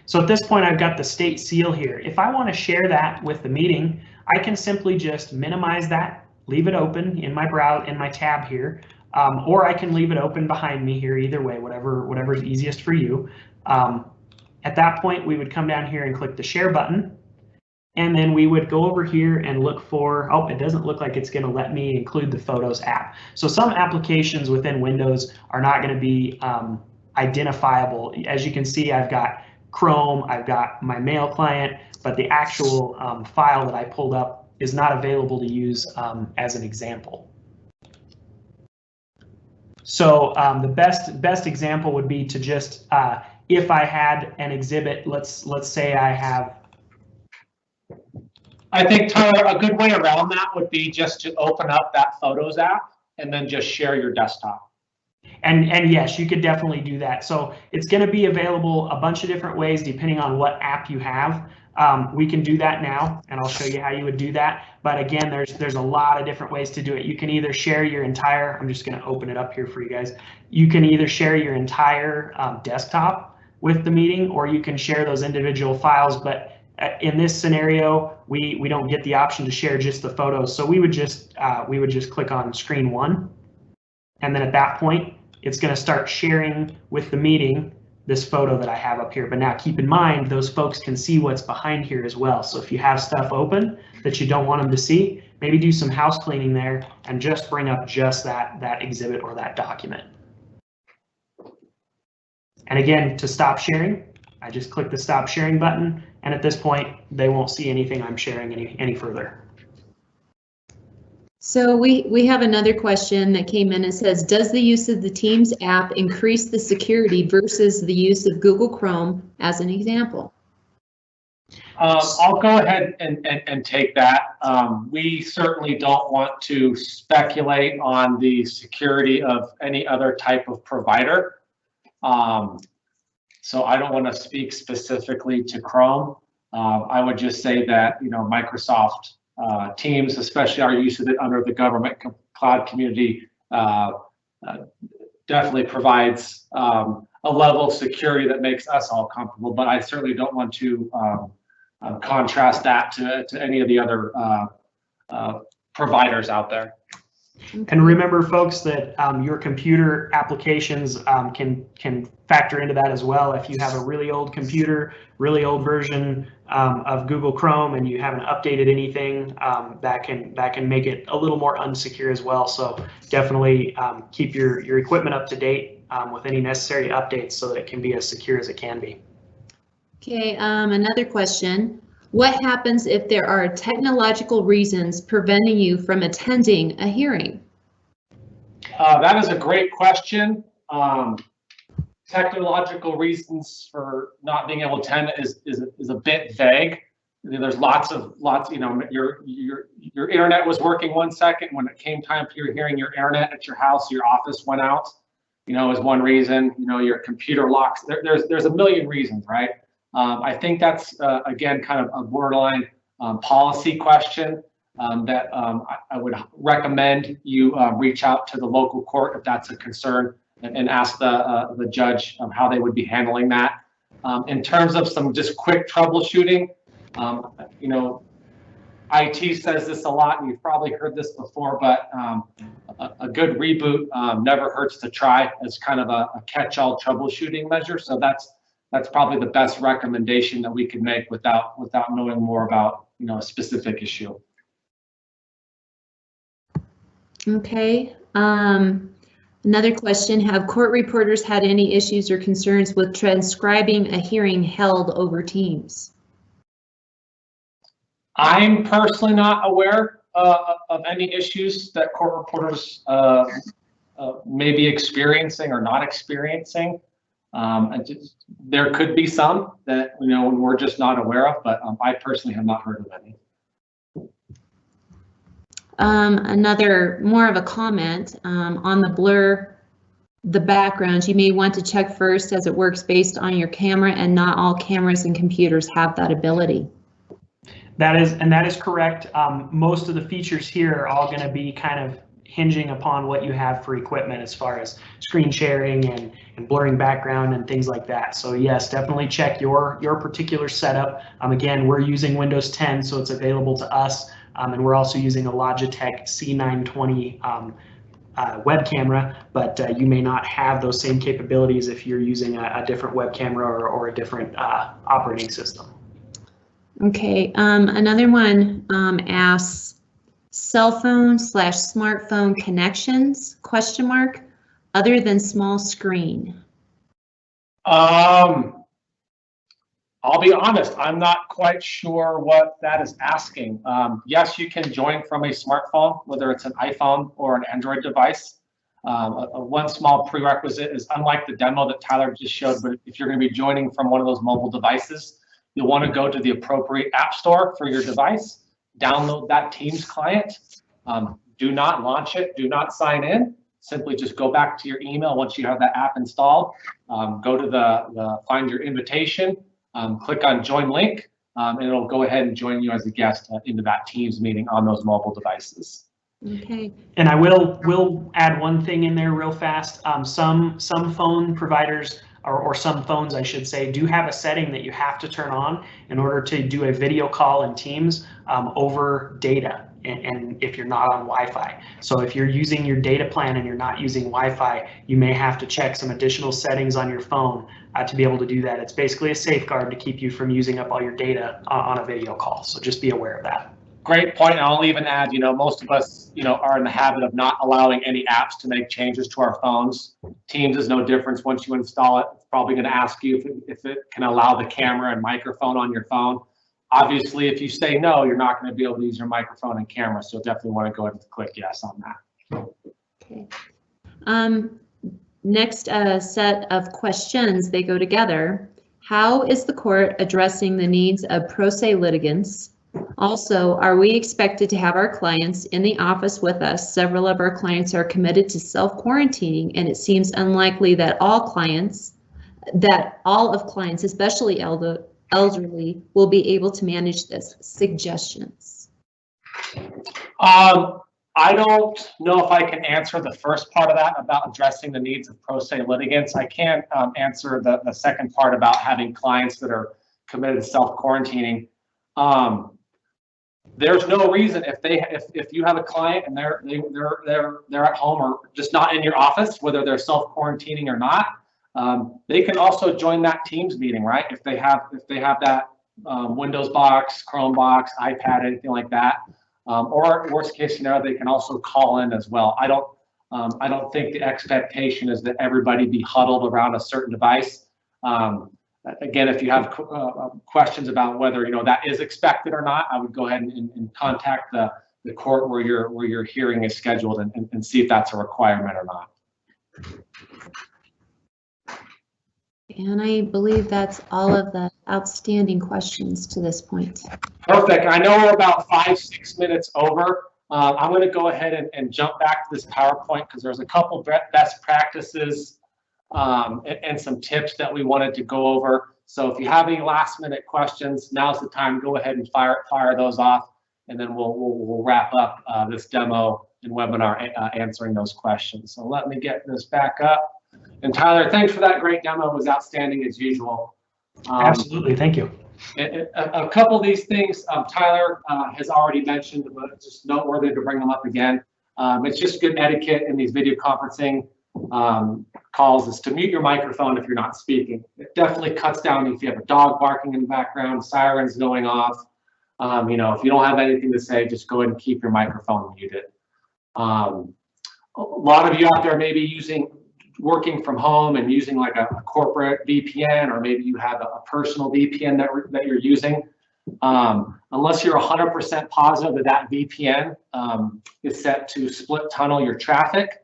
So at this point, I've got the state seal here. If I want to share that with the meeting, I can simply just minimize that, leave it open in my browser, in my tab here, or I can leave it open behind me here. Either way, whatever's easiest for you. At that point, we would come down here and click the share button. And then we would go over here and look for, oh, it doesn't look like it's going to let me include the Photos app. So some applications within Windows are not going to be identifiable. As you can see, I've got Chrome, I've got my mail client, but the actual file that I pulled up is not available to use as an example. So the best example would be to just, if I had an exhibit, let's say I have. I think, Tyler, a good way around that would be just to open up that Photos app and then just share your desktop. And yes, you could definitely do that. So it's going to be available a bunch of different ways depending on what app you have. We can do that now, and I'll show you how you would do that. But again, there's a lot of different ways to do it. You can either share your entire, I'm just going to open it up here for you guys. You can either share your entire desktop with the meeting, or you can share those individual files. But in this scenario, we don't get the option to share just the photos. So we would just click on screen one, and then at that point, it's going to start sharing with the meeting this photo that I have up here. But now keep in mind, those folks can see what's behind here as well. So if you have stuff open that you don't want them to see, maybe do some house cleaning there and just bring up just that exhibit or that document. And again, to stop sharing, I just click the stop sharing button. And at this point, they won't see anything I'm sharing any further. So we have another question that came in. It says, does the use of the Teams app increase the security versus the use of Google Chrome as an example? I'll go ahead and take that. We certainly don't want to speculate on the security of any other type of provider. So I don't want to speak specifically to Chrome. I would just say that, Microsoft Teams, especially our use of it under the government cloud community, definitely provides a level of security that makes us all comfortable. But I certainly don't want to contrast that to any of the other providers out there. And remember, folks, that your computer applications can factor into that as well. If you have a really old computer, really old version of Google Chrome, and you haven't updated anything, that can make it a little more unsecure as well. So definitely keep your equipment up to date with any necessary updates so that it can be as secure as it can be. Okay, another question. What happens if there are technological reasons preventing you from attending a hearing? That is a great question. Technological reasons for not being able to attend is a bit vague. There's lots, your internet was working 1 second. When it came time for your hearing, your internet at your house, your office went out, is one reason. Your computer locks. There's a million reasons, right? I think that's, again, kind of a borderline policy question that I would recommend you reach out to the local court if that's a concern and ask the judge how they would be handling that. In terms of some just quick troubleshooting, IT says this a lot, and you've probably heard this before, but a good reboot never hurts to try as kind of a catch-all troubleshooting measure. So that's probably the best recommendation that we can make without knowing more about a specific issue. Okay. Another question, have court reporters had any issues or concerns with transcribing a hearing held over Teams? I'm personally not aware of any issues that court reporters may be experiencing or not experiencing. There could be some that we're just not aware of, but I personally have not heard of any. Another more of a comment on the blur, the background, you may want to check first as it works based on your camera, and not all cameras and computers have that ability. That is correct. Most of the features here are all going to be kind of hinging upon what you have for equipment as far as screen sharing and blurring background and things like that. So yes, definitely check your particular setup. Again, we're using Windows 10, so it's available to us. And we're also using a Logitech C920 web camera, but you may not have those same capabilities if you're using a different web camera or a different operating system. Okay, another one asks, cell phone / smartphone connections, ? Other than small screen. I'll be honest, I'm not quite sure what that is asking. Yes, you can join from a smartphone, whether it's an iPhone or an Android device. One small prerequisite is, unlike the demo that Tyler just showed, but if you're going to be joining from one of those mobile devices, you'll want to go to the appropriate app store for your device, download that Teams client. Do not launch it, do not sign in. Simply just go back to your email once you have that app installed. Go to the find your invitation. Click on join link, and it'll go ahead and join you as a guest into that Teams meeting on those mobile devices. Okay. And I will add one thing in there real fast. Some phone providers, or some phones I should say, do have a setting that you have to turn on in order to do a video call in Teams over data. And if you're not on Wi-Fi. So if you're using your data plan and you're not using Wi-Fi, you may have to check some additional settings on your phone to be able to do that. It's basically a safeguard to keep you from using up all your data on a video call. So just be aware of that. Great point. And I'll even add, most of us, are in the habit of not allowing any apps to make changes to our phones. Teams is no difference. Once you install it, it's probably going to ask you if it can allow the camera and microphone on your phone. Obviously, if you say no, you're not going to be able to use your microphone and camera. So definitely want to go ahead and click yes on that. Okay. Next set of questions, they go together. How is the court addressing the needs of pro se litigants? Also, are we expected to have our clients in the office with us? Several of our clients are committed to self-quarantining, and it seems unlikely that all of clients, especially elderly will be able to manage this? Suggestions. I don't know if I can answer the first part of that about addressing the needs of pro se litigants. I can't answer the second part about having clients that are committed to self-quarantining. There's no reason if you have a client and they're at home or just not in your office, whether they're self-quarantining or not, they can also join that Teams meeting, right? If they have that Windows box, Chrome box, iPad, anything like that. Or worst case scenario, they can also call in as well. I don't think the expectation is that everybody be huddled around a certain device. Again, if you have questions about whether that is expected or not, I would go ahead and contact the court where your hearing is scheduled and see if that's a requirement or not. And I believe that's all of the outstanding questions to this point. Perfect. I know we're about 5-6 minutes over. I'm going to go ahead and jump back to this PowerPoint because there's a couple best practices and some tips that we wanted to go over. So if you have any last minute questions, now's the time. Go ahead and fire those off, and then we'll wrap up this demo and webinar answering those questions. So let me get this back up. And Tyler, thanks for that great demo. It was outstanding as usual. Absolutely, thank you. A couple of these things Tyler has already mentioned, but it's just noteworthy to bring them up again. It's just good etiquette in these video conferencing calls is to mute your microphone if you're not speaking. It definitely cuts down if you have a dog barking in the background, sirens going off. If you don't have anything to say, just go ahead and keep your microphone muted. A lot of you out there may be working from home and using like a corporate VPN, or maybe you have a personal VPN that you're using. Unless you're 100% positive that VPN is set to split tunnel your traffic,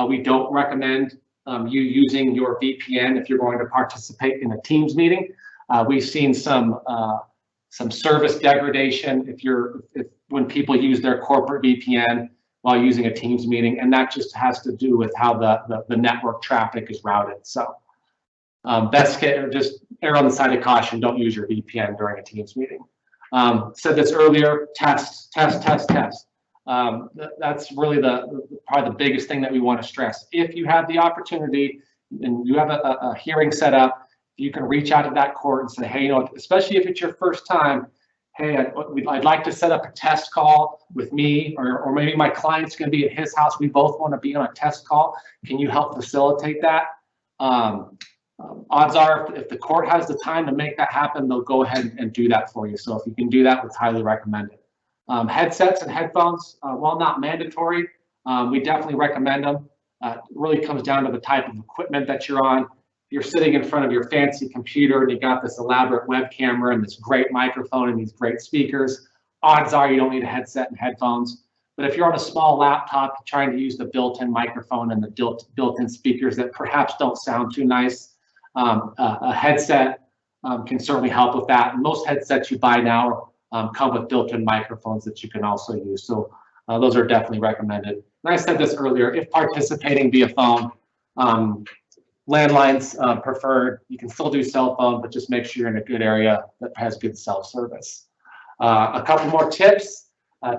we don't recommend you using your VPN if you're going to participate in a Teams meeting. We've seen some service degradation when people use their corporate VPN while using a Teams meeting, and that just has to do with how the network traffic is routed. So best case, just err on the side of caution. Don't use your VPN during a Teams meeting. Said this earlier, test. That's really probably the biggest thing that we want to stress. If you have the opportunity and you have a hearing set up, you can reach out to that court and say, hey, especially if it's your first time, hey, I'd like to set up a test call with me, or maybe my client's going to be at his house. We both want to be on a test call. Can you help facilitate that? Odds are, if the court has the time to make that happen, they'll go ahead and do that for you. So if you can do that, it's highly recommended. Headsets and headphones, while not mandatory, we definitely recommend them. It really comes down to the type of equipment that you're on. You're sitting in front of your fancy computer and you got this elaborate web camera and this great microphone and these great speakers, odds are you don't need a headset and headphones. But if you're on a small laptop trying to use the built-in microphone and the built-in speakers that perhaps don't sound too nice, a headset can certainly help with that. Most headsets you buy now come with built-in microphones that you can also use. So those are definitely recommended. And I said this earlier, if participating via phone, landlines preferred. You can still do cell phone, but just make sure you're in a good area that has good cell service. A couple more tips.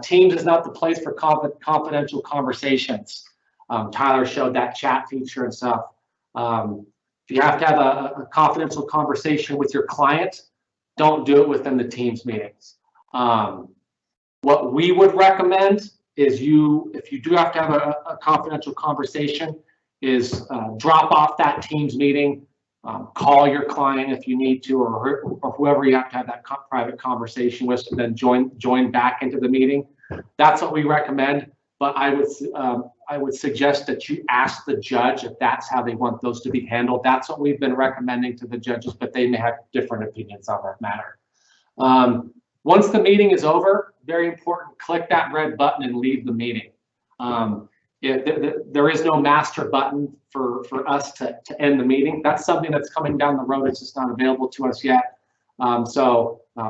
Teams is not the place for confidential conversations. Tyler showed that chat feature and stuff. If you have to have a confidential conversation with your client, don't do it within the Teams meetings. What we would recommend is if you do have to have a confidential conversation, is drop off that Teams meeting, call your client if you need to, or whoever you have to have that private conversation with, and then join back into the meeting. That's what we recommend. But I would suggest that you ask the judge if that's how they want those to be handled. That's what we've been recommending to the judges, but they may have different opinions on that matter. Once the meeting is over, very important, click that red button and leave the meeting. There is no master button for us to end the meeting. That's something that's coming down the road. It's just not available to us yet.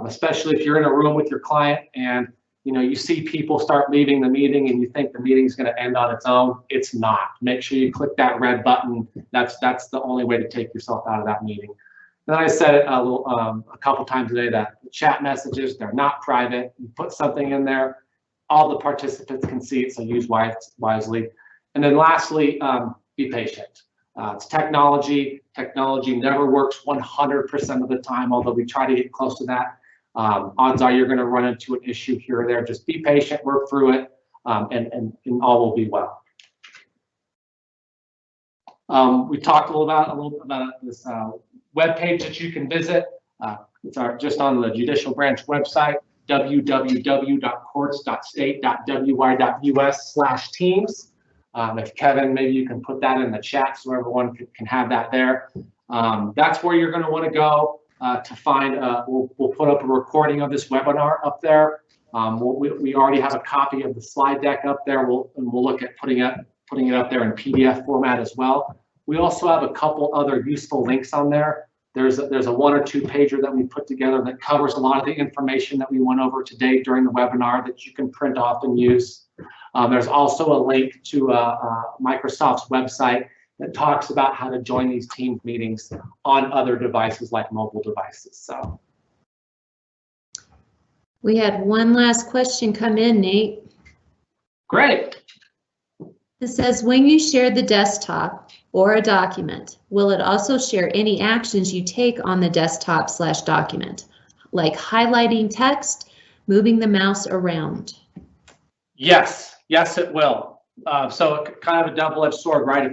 Especially if you're in a room with your client and you see people start leaving the meeting and you think the meeting is going to end on its own, it's not. Make sure you click that red button. That's the only way to take yourself out of that meeting. And I said it a couple times today that the chat messages, they're not private. You put something in there, all the participants can see it, so use wisely. And then lastly, be patient. It's technology. Technology never works 100% of the time, although we try to get close to that. Odds are you're going to run into an issue here or there. Just be patient, work through it, and all will be well. We talked a little about this web page that you can visit. It's just on the Judicial Branch website, www.courts.state.wy.us/teams. If Kevin, maybe you can put that in the chat so everyone can have that there. That's where you're going to want to go to find. We'll put up a recording of this webinar up there. We already have a copy of the slide deck up there. We'll look at putting it up there in PDF format as well. We also have a couple other useful links on there. There's a 1 or 2 pager that we put together that covers a lot of the information that we went over today during the webinar that you can print off and use. There's also a link to Microsoft's website that talks about how to join these Teams meetings on other devices like mobile devices. So we had one last question come in, Nate. Great. It says, when you share the desktop or a document, will it also share any actions you take on the desktop/document, like highlighting text, moving the mouse around? Yes, it will. So kind of a double-edged sword, right?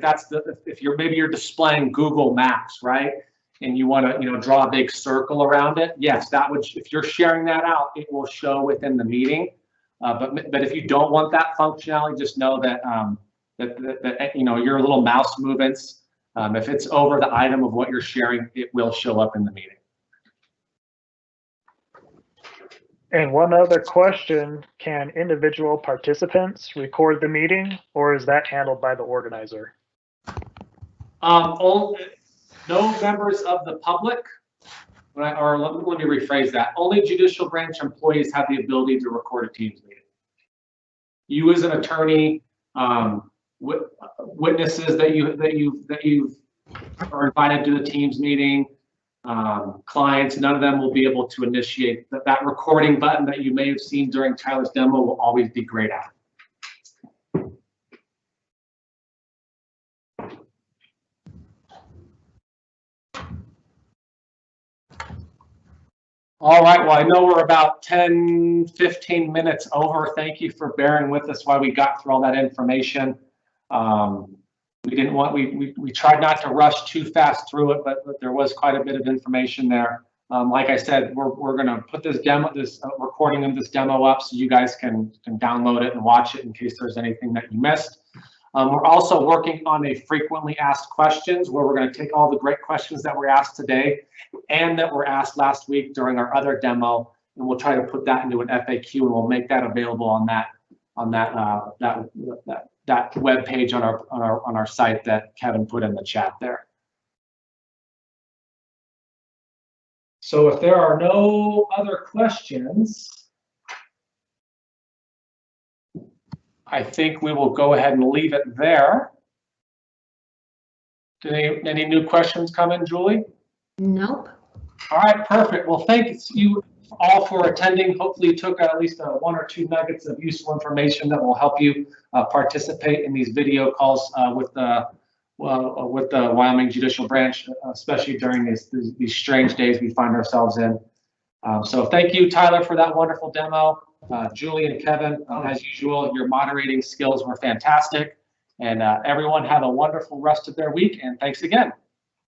If you're displaying Google Maps, right, and you want to draw a big circle around it, yes, that would. If you're sharing that out, it will show within the meeting. But if you don't want that functionality, just know that your little mouse movements, if it's over the item of what you're sharing, it will show up in the meeting. And one other question, can individual participants record the meeting, or is that handled by the organizer? No members of the public, let me rephrase that. Only Judicial Branch employees have the ability to record a Teams meeting. You as an attorney, witnesses that you are invited to the Teams meeting, clients, none of them will be able to initiate that recording button that you may have seen during Tyler's demo will always be grayed out. All right, well, I know we're about 10-15 minutes over. Thank you for bearing with us while we got through all that information. We tried not to rush too fast through it, but there was quite a bit of information there. Like I said, we're going to put this recording of this demo up so you guys can download it and watch it in case there's anything that you missed. We're also working on a frequently asked questions where we're going to take all the great questions that were asked today and that were asked last week during our other demo, and we'll try to put that into an FAQ, and we'll make that available on that web page on our site that Kevin put in the chat there. So if there are no other questions, I think we will go ahead and leave it there. Did any new questions come in, Julie? Nope. All right, perfect. Well, thank you all for attending. Hopefully you took at least 1 or 2 nuggets of useful information that will help you participate in these video calls with the Wyoming Judicial Branch, especially during these strange days we find ourselves in. So thank you, Tyler, for that wonderful demo. Julie and Kevin, as usual, your moderating skills were fantastic. And everyone have a wonderful rest of their week, and thanks again.